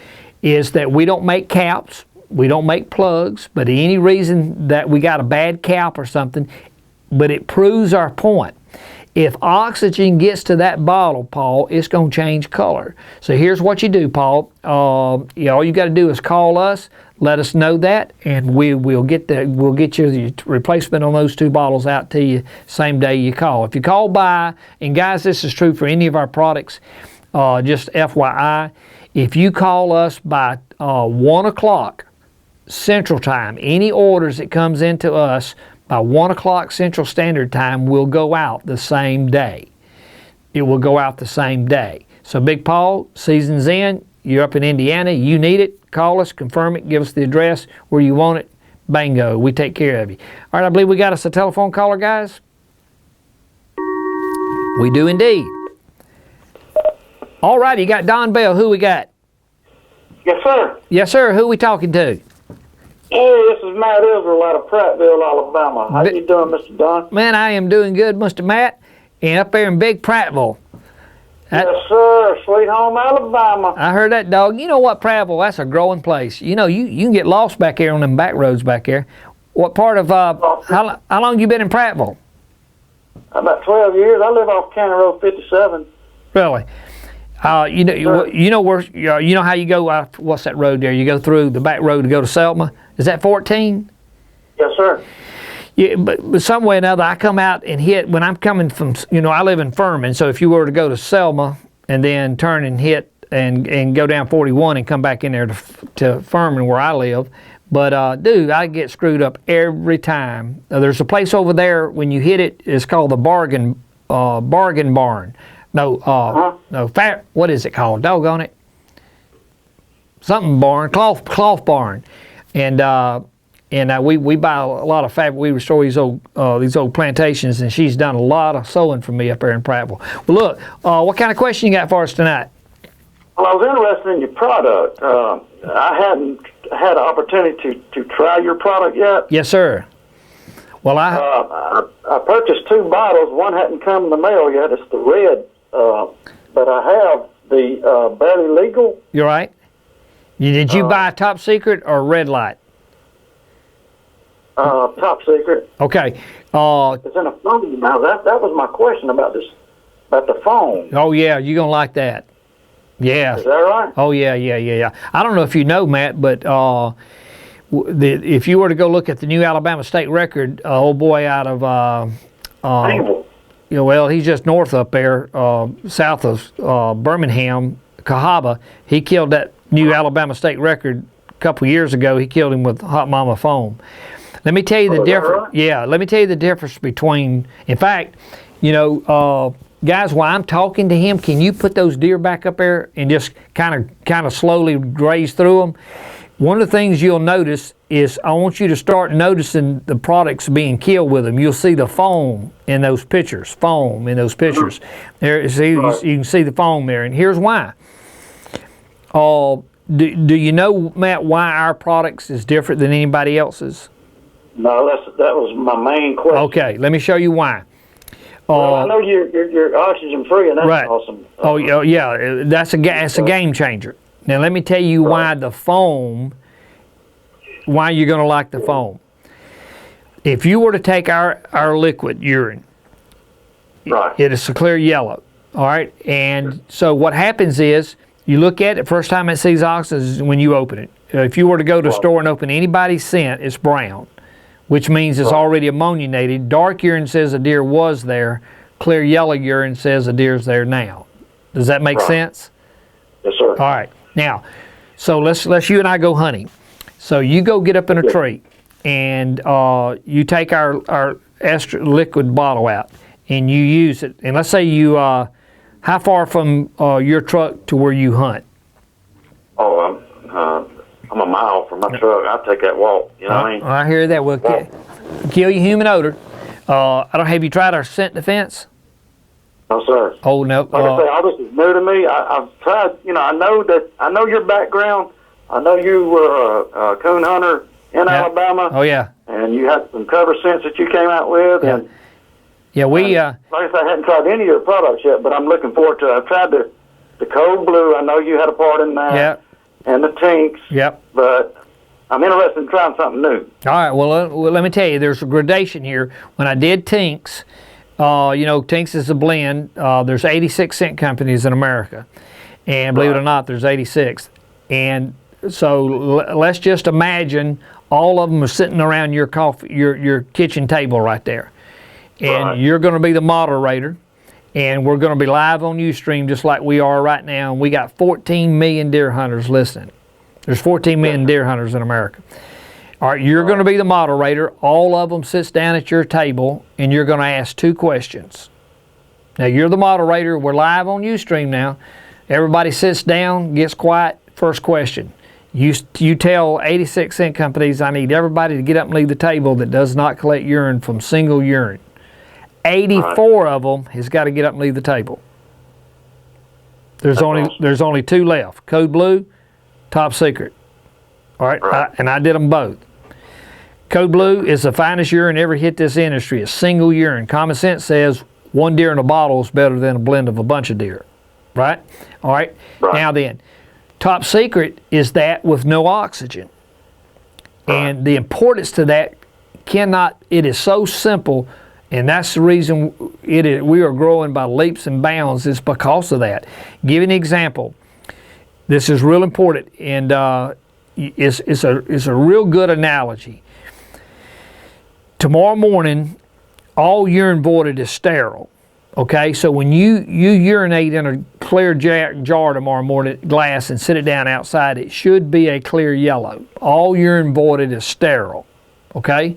S1: is that we don't make caps, we don't make plugs, but any reason that we got a bad cap or something, but it proves our point. If oxygen gets to that bottle, Paul, it's going to change color. So here's what you do, Paul. All you got to do is call us, let us know that, and we'll get your replacement on those 2 bottles out to you same day you call. If you call by, and guys, this is true for any of our products, just FYI, if you call us by 1 o'clock Central Time, any orders that comes into us by 1 o'clock Central Standard Time will go out the same day. It will go out the same day. So Big Paul, season's in, you're up in Indiana, you need it, call us, confirm it, give us the address where you want it, bingo, we take care of you. All right, I believe we got us a telephone caller, guys. We do indeed. All right, you got Don Bell, who we got?
S9: Yes, sir.
S1: Yes, sir, who we talking to?
S9: Hey, this is Matt Israel out of Prattville, Alabama. How you doing, Mr. Don?
S1: Man, I am doing good, Mr. Matt, and up there in Big Prattville.
S9: Yes, sir. Sweet home Alabama.
S1: I heard that, dog. You know what, Prattville, that's a growing place. You can get lost back here on them back roads back there. What part of, how long you been in Prattville?
S9: About 12 years. I live off County Road 57.
S1: Really? You know where, you know how you go, what's that road there? You go through the back road to go to Selma. Is that 14?
S9: Yes, sir.
S1: Yeah, but some way or another, I come out and hit, when I'm coming from, I live in Furman, so if you were to go to Selma and then turn and hit and go down 41 and come back in there to Furman where I live, but dude, I get screwed up every time. There's a place over there, when you hit it, it's called the Bargain Barn. No, what is it called? Doggone it. Something barn, cloth barn. And we buy a lot of fabric. We restore these old plantations, and she's done a lot of sewing for me up there in Prattville. Well, look, what kind of question you got for us tonight?
S9: Well, I was interested in your product. I hadn't had an opportunity to try your product yet.
S1: Yes, sir. Well,
S9: I purchased 2 bottles. One hadn't come in the mail yet. It's the red, but I have the Barely Legal.
S1: You're right. Did you buy Top Secret or Red Light?
S9: Top Secret.
S1: Okay.
S9: It's in a phone now. That was my question about the phone.
S1: Oh yeah, you're gonna like that. Yeah.
S9: Is that right?
S1: Oh yeah. I don't know if you know, Matt, but if you were to go look at the new Alabama state record, old boy out of he's just north up there, south of Birmingham, Cahaba. He killed that new Alabama state record a couple years ago. He killed him with Hot Mama foam. Let me tell you the difference. Right? Yeah, let me tell you the difference between. In fact, guys, while I'm talking to him, can you put those deer back up there and just kind of slowly graze through them? One of the things you'll notice is I want you to start noticing the products being killed with them. You'll see the foam in those pictures. There, see, you can see the foam there, and here's why. Do you know, Matt, why our products is different than anybody else's?
S9: No, that was my main question.
S1: Okay, let me show you why.
S9: Well, I know you're oxygen free, and that's
S1: right.
S9: Awesome.
S1: Yeah, that's a game changer. Now let me tell you why the foam. Why you're going to like the foam. If you were to take our liquid urine,
S9: right,
S1: it is a clear yellow. All right, and so what happens is you look at it. First time it sees oxygen is when you open it. If you were to go to a store and open anybody's scent, it's brown, which means it's already ammoniated. Dark urine says a deer was there. Clear yellow urine says a deer's there now. Does that make sense?
S9: Yes, sir.
S1: All right. Now, so let's you and I go hunting. So you go get up in a tree, and you take our extra liquid bottle out, and you use it. And let's say you, how How far from your truck to where you hunt?
S9: Oh, I'm a mile from my truck. I take that walk. You know what I mean?
S1: I hear that. Will kill your human odor. I don't have you tried our scent defense?
S9: No, sir.
S1: Oh no.
S9: Like I say, all this is new to me. I've tried. You know, I know your background. I know you were a coon hunter in Alabama.
S1: Oh yeah.
S9: And you had some cover scents that you came out with, and
S1: we.
S9: Like I said, I hadn't tried any of your products yet, but I'm looking forward to it. I've tried the Cold Blue. I know you had a part in that.
S1: Yep.
S9: And the Tinks.
S1: Yep.
S9: But I'm interested in trying something new.
S1: All right. Well, let me tell you, there's a gradation here. When I did Tinks, Tinks is a blend. There's 86 scent companies in America, and believe it or not, there's 86. And so let's just imagine all of them are sitting around your your kitchen table right there, and you're going to be the moderator, and we're going to be live on Ustream just like we are right now. And we got 14 million deer hunters listening. There's 14 million deer hunters in America. All right, you're going to be the moderator. All of them sits down at your table, and you're going to ask 2 questions. Now, you're the moderator. We're live on Ustream now. Everybody sits down, gets quiet. First question. You tell 86 scent companies, I need everybody to get up and leave the table that does not collect urine from single urine. 84 of them has got to get up and leave the table. There's only 2 left. Code Blue, Top Secret. All right, and I did them both. Code Blue is the finest urine ever hit this industry. It's single urine. Common sense says 1 deer in a bottle is better than a blend of a bunch of deer. Right? All right. Now then, Top Secret is that with no oxygen. And the importance to that it is so simple, and that's the reason we are growing by leaps and bounds is because of that. Give an example. This is real important, and it's a real good analogy. Tomorrow morning, all urine voided is sterile. Okay, so when you urinate in a clear jar tomorrow morning, glass, and sit it down outside, it should be a clear yellow. All urine voided is sterile. Okay,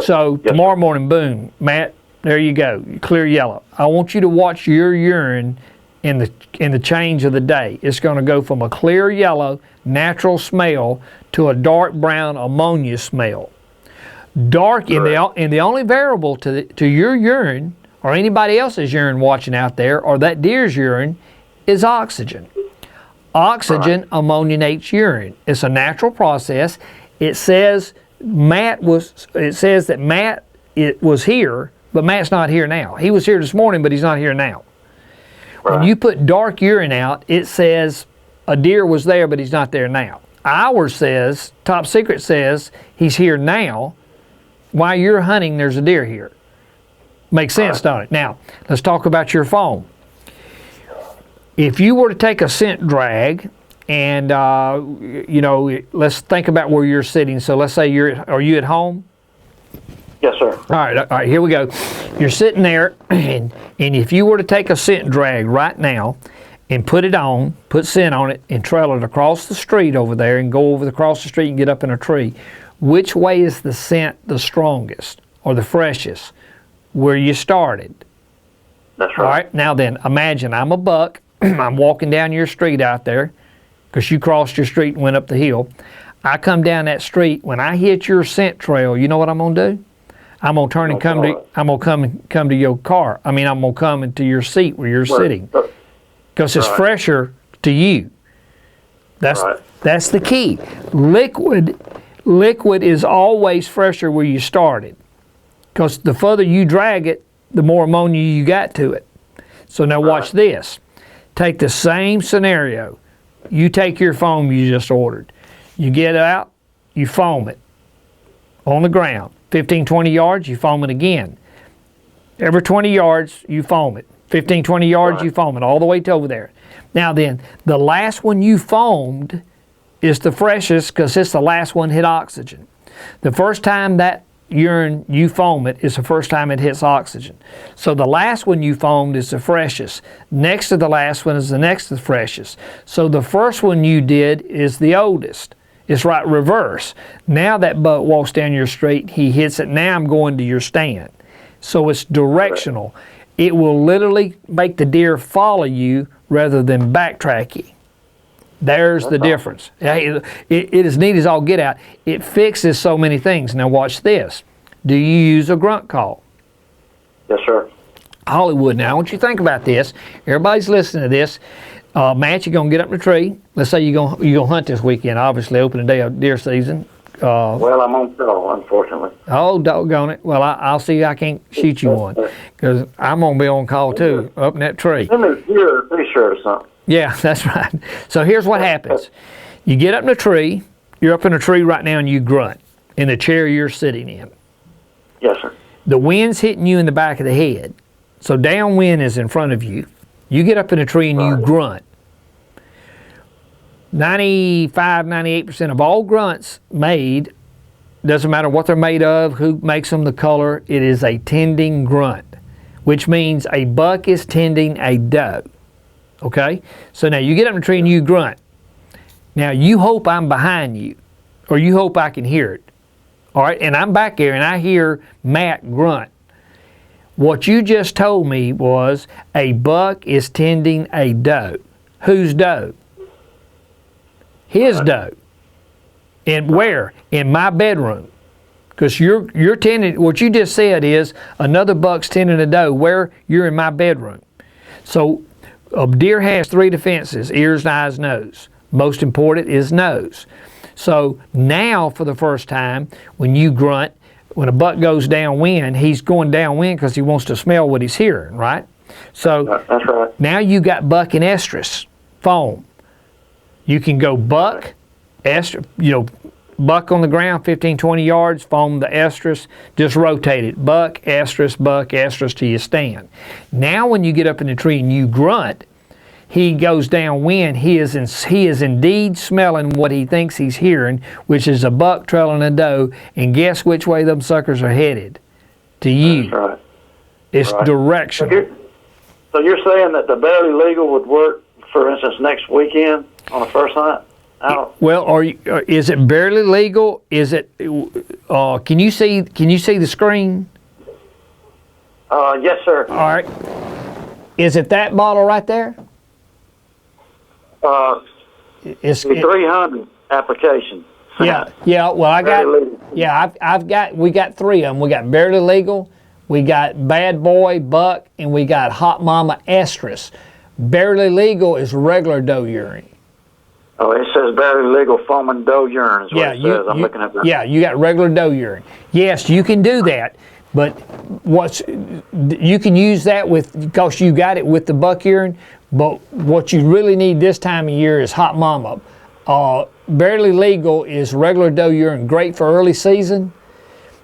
S1: so tomorrow morning, boom, Matt, there you go, clear yellow. I want you to watch your urine in the change of the day. It's going to go from a clear yellow natural smell to a dark brown ammonia smell. Dark, and the only variable to your urine or anybody else's urine watching out there or that deer's urine is oxygen. Oxygen ammoniates urine. It's a natural process. It says that Matt was here, but Matt's not here now. He was here this morning, but he's not here now. When you put dark urine out, it says a deer was there, but he's not there now. Ours says, Top Secret says, he's here now. While you're hunting, there's a deer here. Makes sense, don't it? Now, let's talk about your phone. If you were to take a scent drag and, let's think about where you're sitting. So let's say are you at home?
S9: Yes, sir.
S1: All right, here we go. You're sitting there, and if you were to take a scent drag right now and put scent on it, and trail it across the street over there and go across the street and get up in a tree, which way is the scent the strongest or the freshest? Where you started.
S9: That's right.
S1: All right, now then, imagine I'm a buck. I'm walking down your street out there because you crossed your street and went up the hill. I come down that street. When I hit your scent trail, you know what I'm going to do? I'm going to turn and come to your car. I'm going to come into your seat where you're sitting because it's fresher to you. That's the key. Liquid is always fresher where you started. Because the further you drag it, the more ammonia you got to it. So now watch this. Take the same scenario. You take your foam you just ordered. You get it out, you foam it on the ground. 15, 20 yards, you foam it again. Every 20 yards, you foam it. 15, 20 yards, you foam it all the way to over there. Now then, the last one you foamed is the freshest because it's the last one hit oxygen. The first time that urine you foam it is the first time it hits oxygen. So the last one you foamed is the freshest. Next to the last one is the next to the freshest. So the first one you did is the oldest. It's right reverse. Now that buck walks down your street, he hits it. Now I'm going to your stand. So it's directional. it will literally make the deer follow you rather than backtrack you. There's the difference. It is neat as all get out. It fixes so many things. Now watch this. Do you use a grunt call?
S9: Yes, sir.
S1: Hollywood, now I want you to think about this. Everybody's listening to this. Matt, you're going to get up in the tree. Let's say you're gonna hunt this weekend, obviously, opening day of deer season.
S9: Well, I'm on call, unfortunately.
S1: Oh, doggone it. Well, I'll see I can't shoot you one, because I'm going to be on call too, up in that tree.
S9: Let me hear a t-shirt or something.
S1: Yeah, that's right. So here's what happens. You get up in a tree. You're up in a tree right now and you grunt in the chair you're sitting in.
S9: Yes, sir.
S1: The wind's hitting you in the back of the head. So downwind is in front of you. You get up in a tree and you grunt. 98% of all grunts made, doesn't matter what they're made of, who makes them, the color, it is a tending grunt, which means a buck is tending a doe. Okay? So now you get up in a tree and you grunt. Now you hope I'm behind you, or you hope I can hear it. All right? And I'm back there and I hear Matt grunt. What you just told me was a buck is tending a doe. Whose doe? His doe. And where? In my bedroom. Because you're tending, what you just said is another buck's tending a doe where you're in my bedroom. So a deer has 3 defenses: ears, eyes, nose. Most important is nose. So now for the first time, when you grunt, when a buck goes downwind, he's going downwind because he wants to smell what he's hearing, right? So
S9: That's right.
S1: now you got buck and estrus foam. You can go buck, buck on the ground, 15, 20 yards, foam the estrus, just rotate it. Buck, estrus till you stand. Now when you get up in the tree and you grunt, he goes downwind. He is indeed smelling what he thinks he's hearing, which is a buck trailing a doe, and guess which way them suckers are headed? To you.
S9: That's right.
S1: It's directional.
S9: So you're saying that the barely legal would work, for instance, next weekend on the first hunt?
S1: Well, is it barely legal? Is it? Can you see the screen?
S9: Yes, sir.
S1: All right. Is it that bottle right there?
S9: It's 300 application.
S1: Yeah. Well, we got 3 of them. We got barely legal, we got bad boy buck, and we got hot mama estrus. Barely legal is regular doe urine.
S9: Oh, it says barely legal foaming doe urine is what it says. I'm looking at that.
S1: Yeah, you got regular doe urine. Yes, you can do that, but you can use that because you got it with the buck urine, but what you really need this time of year is hot mama. Barely legal is regular doe urine, great for early season.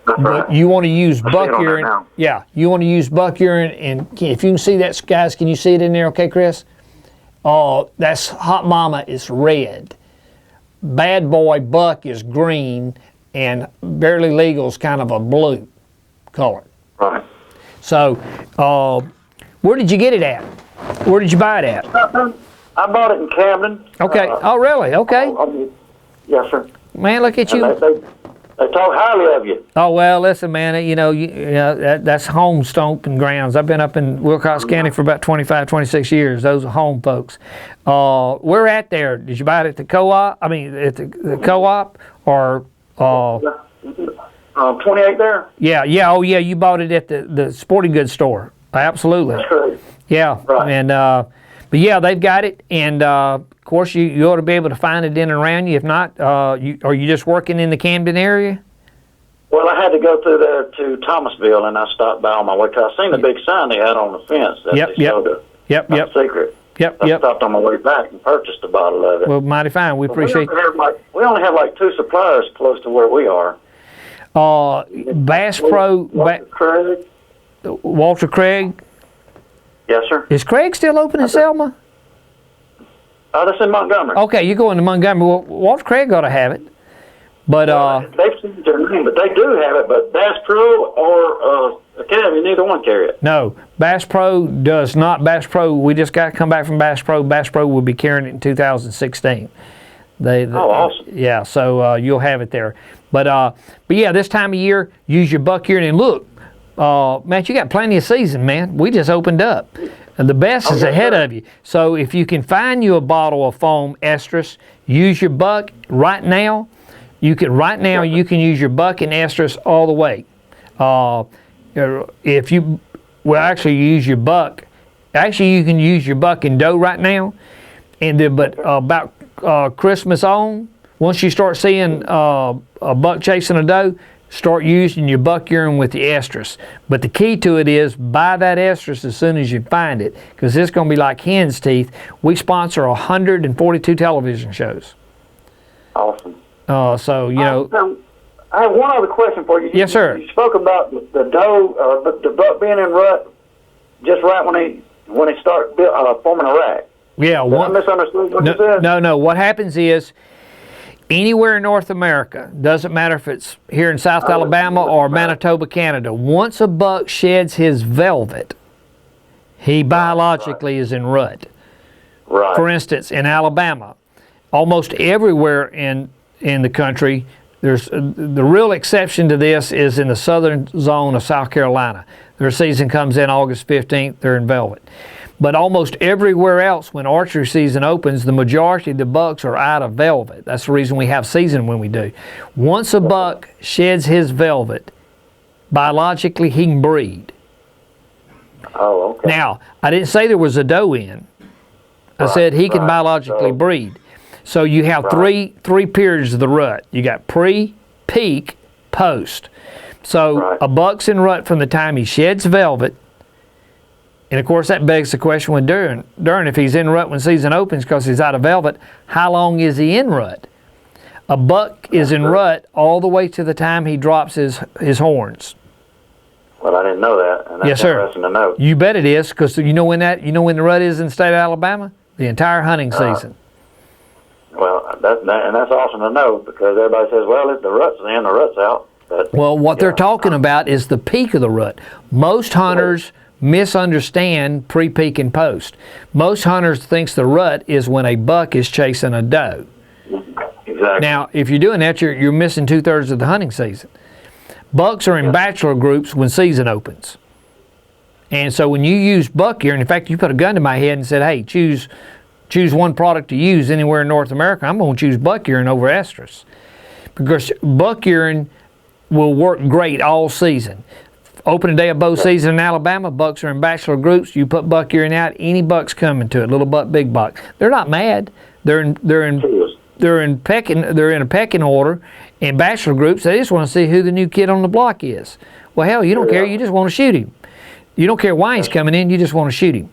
S9: That's
S1: But
S9: right.
S1: you want to use buck urine.
S9: now.
S1: Yeah, you want to use buck urine, and if you can see that, guys, can you see it in there? Okay, Chris. That's hot mama is red. Bad boy buck is green, and barely legal is kind of a blue color.
S9: Right.
S1: So, where did you get it at? Where did you buy it at?
S9: I bought it in Camden.
S1: Okay. Oh, really? Okay.
S9: Yes, sir.
S1: Man, look at you.
S9: And they talk highly of you.
S1: Oh, well, listen, man, that's home stomping grounds. I've been up in Wilcox County for about 25, 26 years. Those are home folks. We're at there. Did you buy it at the co-op? I mean, at the co-op or?
S9: 28 there?
S1: Yeah. Oh, yeah, you bought it at the sporting goods store. Absolutely.
S9: That's correct.
S1: Yeah.
S9: Right.
S1: And, but yeah, they've got it. And, of course, you ought to be able to find it in and around you. If not, are you just working in the Camden area?
S9: Well, I had to go through there to Thomasville, and I stopped by on my way. Cause I seen the big sign they had on the fence that they showed us.
S1: Yep.
S9: Secret. I stopped on my way back and purchased a bottle of it.
S1: Well, mighty fine. We appreciate it.
S9: We only have like 2 suppliers close to where we are.
S1: Bass Pro.
S9: Craig?
S1: Walter Craig.
S9: Yes, sir.
S1: Is Craig still open in Selma?
S9: That's in Montgomery.
S1: Okay, you're going to Montgomery. Well, Walter Craig ought to have it. But
S9: they've changed their name, but they do have it. But Bass Pro or Academy, neither one carry it.
S1: No, Bass Pro does not. Bass Pro, we just got to come back from Bass Pro. Bass Pro will be carrying it in 2016.
S9: Awesome.
S1: Yeah, so you'll have it there. But yeah, this time of year, use your buck urine. And look, Matt, you got plenty of season, man. We just opened up. And the best is ahead of you. So if you can find you a bottle of foam estrus, use your buck right now. You can use your buck and estrus all the way. If you actually use your buck, you can use your buck and doe right now. And then, but about Christmas on, once you start seeing a buck chasing a doe, start using your buck urine with the estrus. But the key to it is buy that estrus as soon as you find it, because it's going to be like hen's teeth. We sponsor 142 television shows.
S9: Awesome.
S1: So, you know.
S9: I have one other question for you.
S1: Yes, sir.
S9: You spoke about the doe, the buck being in rut just right when they start forming a rack.
S1: Yeah.
S9: I misunderstood what you said?
S1: No. What happens is, anywhere in North America, doesn't matter if it's here in South Alabama or Manitoba, Canada, once a buck sheds his velvet, he biologically is in rut.
S9: Right.
S1: For instance, in Alabama, almost everywhere in the country, there's the real exception to this is in the southern zone of South Carolina. Their season comes in August 15th, they're in velvet. But almost everywhere else, when archery season opens, the majority of the bucks are out of velvet. That's the reason we have season when we do. Once a buck sheds his velvet, biologically he can breed.
S9: Oh, okay.
S1: Now, I didn't say there was a doe in. I said he can biologically breed. So you have three periods of the rut. You got pre, peak, post. So a buck's in rut from the time he sheds velvet. And of course that begs the question with during if he's in rut when season opens because he's out of velvet, how long is he in rut? A buck is in rut all the way to the time he drops his horns.
S9: Well, I didn't know that, and that's
S1: Yes, sir.
S9: interesting to know.
S1: You bet it is, because you know when the rut is in the state of Alabama? The entire hunting season.
S9: Well, that's awesome to know, because everybody says, well, if the rut's in, the rut's out. But,
S1: well, what they're talking about is the peak of the rut. Most hunters misunderstand pre-peak and post. Most hunters thinks the rut is when a buck is chasing a doe.
S9: Exactly.
S1: Now, if you're doing that, you're missing 2/3 of the hunting season. Bucks are in bachelor groups when season opens. And so when you use buck urine, in fact, you put a gun to my head and said, hey, choose one product to use anywhere in North America, I'm going to choose buck urine over estrus. Because buck urine will work great all season. Opening day of bow season in Alabama, bucks are in bachelor groups. You put buck urine out, any buck's coming to it, little buck, big buck. They're not mad. They're in a pecking order in bachelor groups. They just want to see who the new kid on the block is. Well, hell, you don't care. You just want to shoot him. You don't care why he's coming in. You just want to shoot him.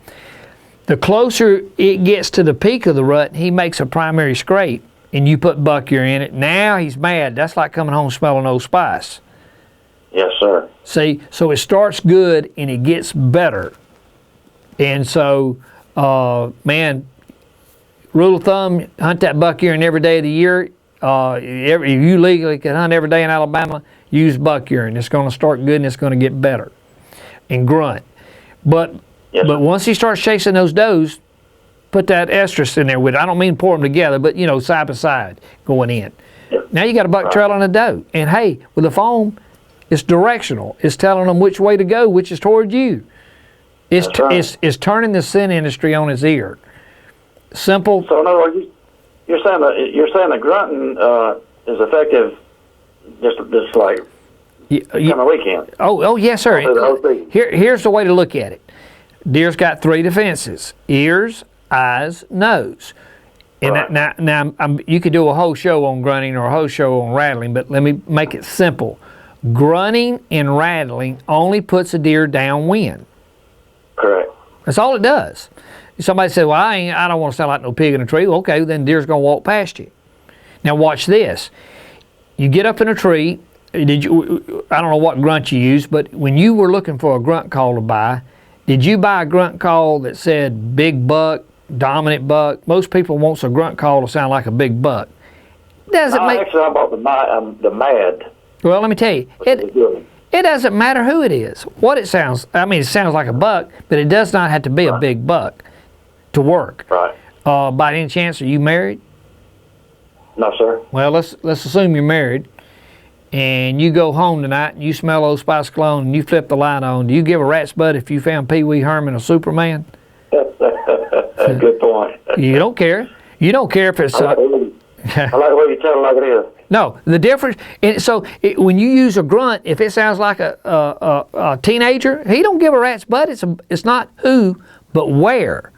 S1: The closer it gets to the peak of the rut, he makes a primary scrape, and you put buck urine in it. Now he's mad. That's like coming home smelling Old Spice.
S9: Yes, sir.
S1: See, so it starts good and it gets better. And so, man, rule of thumb, hunt that buck urine every day of the year. If you legally can hunt every day in Alabama, use buck urine. It's going to start good and it's going to get better. And grunt. But once he starts chasing those does, put that estrus in there with it. I don't mean pour them together, but, you know, side by side going in. Now you got a buck trailing a doe. And, hey, with the foam, it's directional. It's telling them which way to go, which is toward you. It's turning the scent industry on its ear. Simple.
S9: So in other words, you're saying the grunting is effective just like on the weekend.
S1: Oh yes, sir. Here's the way to look at it. Deer's got 3 defenses: ears, eyes, nose. And now you could do a whole show on grunting or a whole show on rattling, but let me make it simple. Grunting and rattling only puts a deer downwind.
S9: Correct.
S1: That's all it does. Somebody said, well, I don't want to sound like no pig in a tree. Well, okay, then deer's going to walk past you. Now watch this. You get up in a tree. I don't know what grunt you used, but when you were looking for a grunt call to buy, did you buy a grunt call that said big buck, dominant buck? Most people wants a grunt call to sound like a big buck.
S9: Actually, I bought the Mad.
S1: Well, let me tell you, it doesn't matter who it is, what it sounds. I mean, it sounds like a buck, but it does not have to be a big buck to work.
S9: Right.
S1: By any chance, are you married?
S9: No, sir.
S1: Well, let's assume you're married. and you go home tonight and you smell Old Spice cologne and you flip the light on, do you give a rat's butt if you found Pee Wee Herman or Superman?
S9: Good point.
S1: You don't care. You don't care if it's...
S9: I like the way you tell it like it is.
S1: No, the difference... when you use a grunt, if it sounds like a teenager, he don't give a rat's butt. It's not who, but where.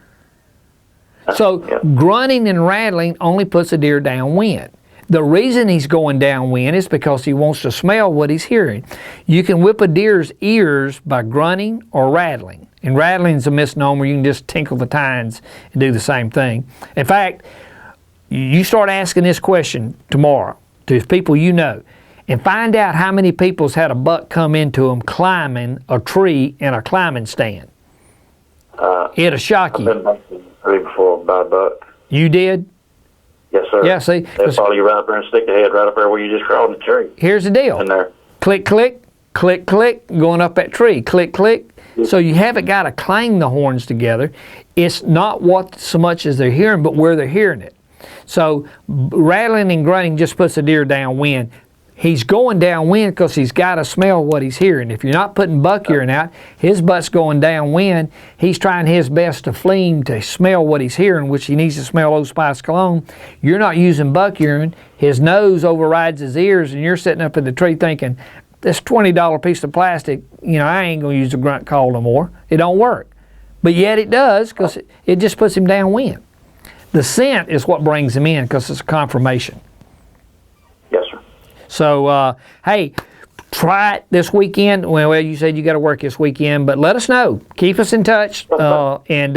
S1: So grunting and rattling only puts a deer downwind. The reason he's going downwind is because he wants to smell what he's hearing. You can whip a deer's ears by grunting or rattling. And rattling is a misnomer. You can just tinkle the tines and do the same thing. In fact, you start asking this question tomorrow to people you know and find out how many people's had a buck come into them climbing a tree in a climbing stand. It'll shock you.
S9: I've been back to the tree before by a buck.
S1: You did?
S9: Yes, sir.
S1: Yeah, see?
S9: They'll follow you right up there and stick their head right up there where you just crawled the tree.
S1: Here's the deal.
S9: In there.
S1: Click, click, click, click, going up that tree. Click, click. So you haven't got to clang the horns together. It's not what so much as they're hearing, but where they're hearing it. So rattling and grunting just puts a deer downwind. He's going downwind because he's got to smell what he's hearing. If you're not putting buck urine out, his butt's going downwind. He's trying his best to fleam to smell what he's hearing, which he needs to smell Old Spice cologne. You're not using buck urine. His nose overrides his ears, and you're sitting up in the tree thinking, this $20 piece of plastic, I ain't going to use the grunt call no more. It don't work. But yet it does because it just puts him downwind. The scent is what brings him in because it's a confirmation.
S9: Yes, sir.
S1: So, hey, try it this weekend. Well, you said you got to work this weekend, but let us know. Keep us in touch. Go ahead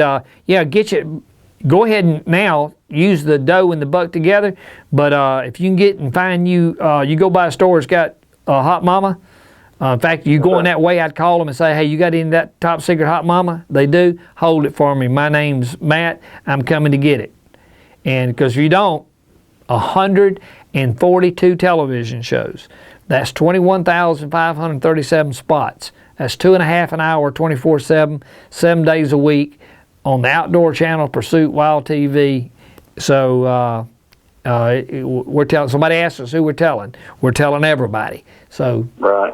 S1: and now use the doe and the buck together. But if you can get and find you go by a store that's got a hot mama. In fact, you going that way, I'd call them and say, hey, you got any of that top secret hot mama? They do. Hold it for me. My name's Matt. I'm coming to get it. And because if you don't, 142 television shows. That's 21,537 spots. That's 2.5 an hour, 24/7, 7 days a week on the Outdoor Channel, Pursuit Wild TV. So we're telling. Somebody asked us who we're telling. We're telling everybody. So
S9: right.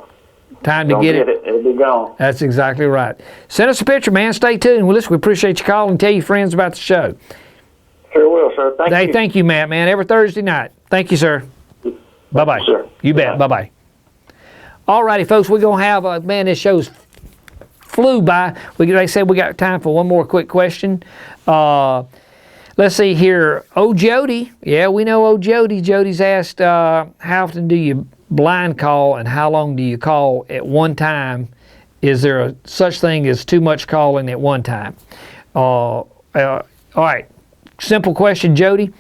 S1: Time to get it.
S9: It'll be gone.
S1: That's exactly right. Send us a picture, man. Stay tuned. Well, listen, we appreciate you calling and tell your friends about the show.
S9: Sure will, sir. Thank you.
S1: Thank you, Matt, man. Every Thursday night. Thank you, sir. Bye-bye.
S9: Sir.
S1: You bet. Bye-bye. All righty, folks. We're going to have, man, this show's flew by. They said we got time for one more quick question. Let's see here. Oh, Jody. Yeah, we know old Jody. Jody's asked, how often do you blind call and how long do you call at one time? Is there a such thing as too much calling at one time? All right. Simple question, Jody.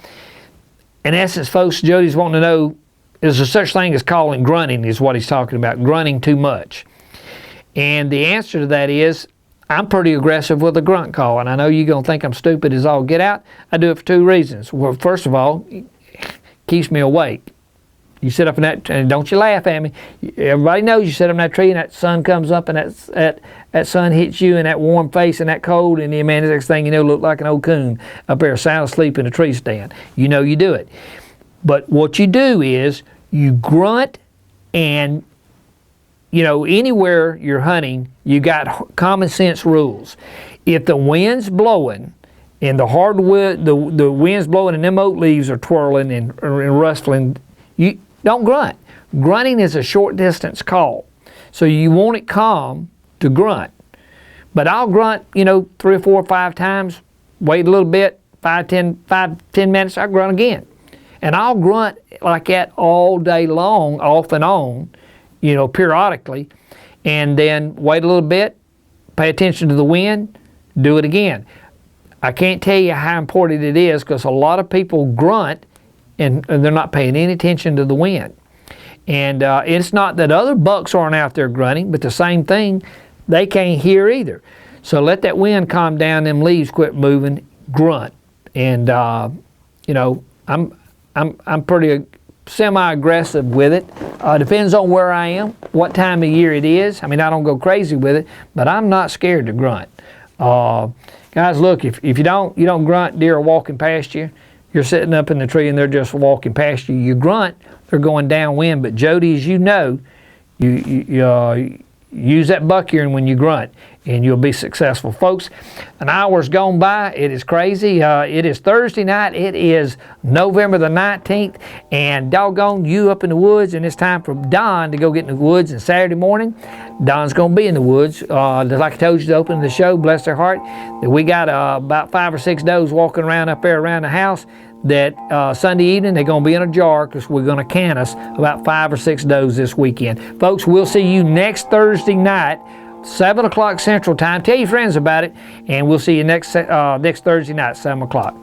S1: In essence, folks, Jody's wanting to know, is there such thing as calling grunting is what he's talking about, grunting too much. And the answer to that is, I'm pretty aggressive with a grunt call, and I know you're going to think I'm stupid as all get out. I do it for two reasons. Well, first of all, it keeps me awake. You sit up in that, and don't you laugh at me. Everybody knows you sit up in that tree and that sun comes up and that sun hits you in that warm face and that cold, and then, man, the next thing you know, look like an old coon up there sound asleep in a tree stand. You know you do it. But what you do is you grunt, and anywhere you're hunting, you got common sense rules. If the wind's blowing and the hardwood, the wind's blowing and them oak leaves are twirling and rustling, you don't grunt. Grunting is a short distance call. So you want it calm to grunt. But I'll grunt, 3 or 4 or 5 times, wait a little bit, 10 minutes, I'll grunt again. And I'll grunt like that all day long, off and on, periodically, and then wait a little bit, pay attention to the wind, do it again. I can't tell you how important it is because a lot of people grunt and they're not paying any attention to the wind. And it's not that other bucks aren't out there grunting, but the same thing, they can't hear either. So let that wind calm down, them leaves quit moving, grunt. And I'm pretty semi-aggressive with it. Depends on where I am, what time of year it is. I mean, I don't go crazy with it, but I'm not scared to grunt. Guys, look, if you don't grunt, deer are walking past you. You're sitting up in the tree and they're just walking past you. You grunt, they're going downwind. But Jody, as you know, you use that buck earring when you grunt, and you'll be successful. Folks, an hour's gone by. It is crazy. It is Thursday night. It is November the 19th, and doggone you up in the woods, and it's time for Don to go get in the woods. And Saturday morning, Don's going to be in the woods. Like I told you to open the show, bless their heart, that we got about 5 or 6 does walking around up there around the house that Sunday evening they're going to be in a jar because we're going to can us about 5 or 6 does this weekend. Folks, we'll see you next Thursday night, 7 o'clock Central Time. Tell your friends about it, and we'll see you next Thursday night, 7 o'clock.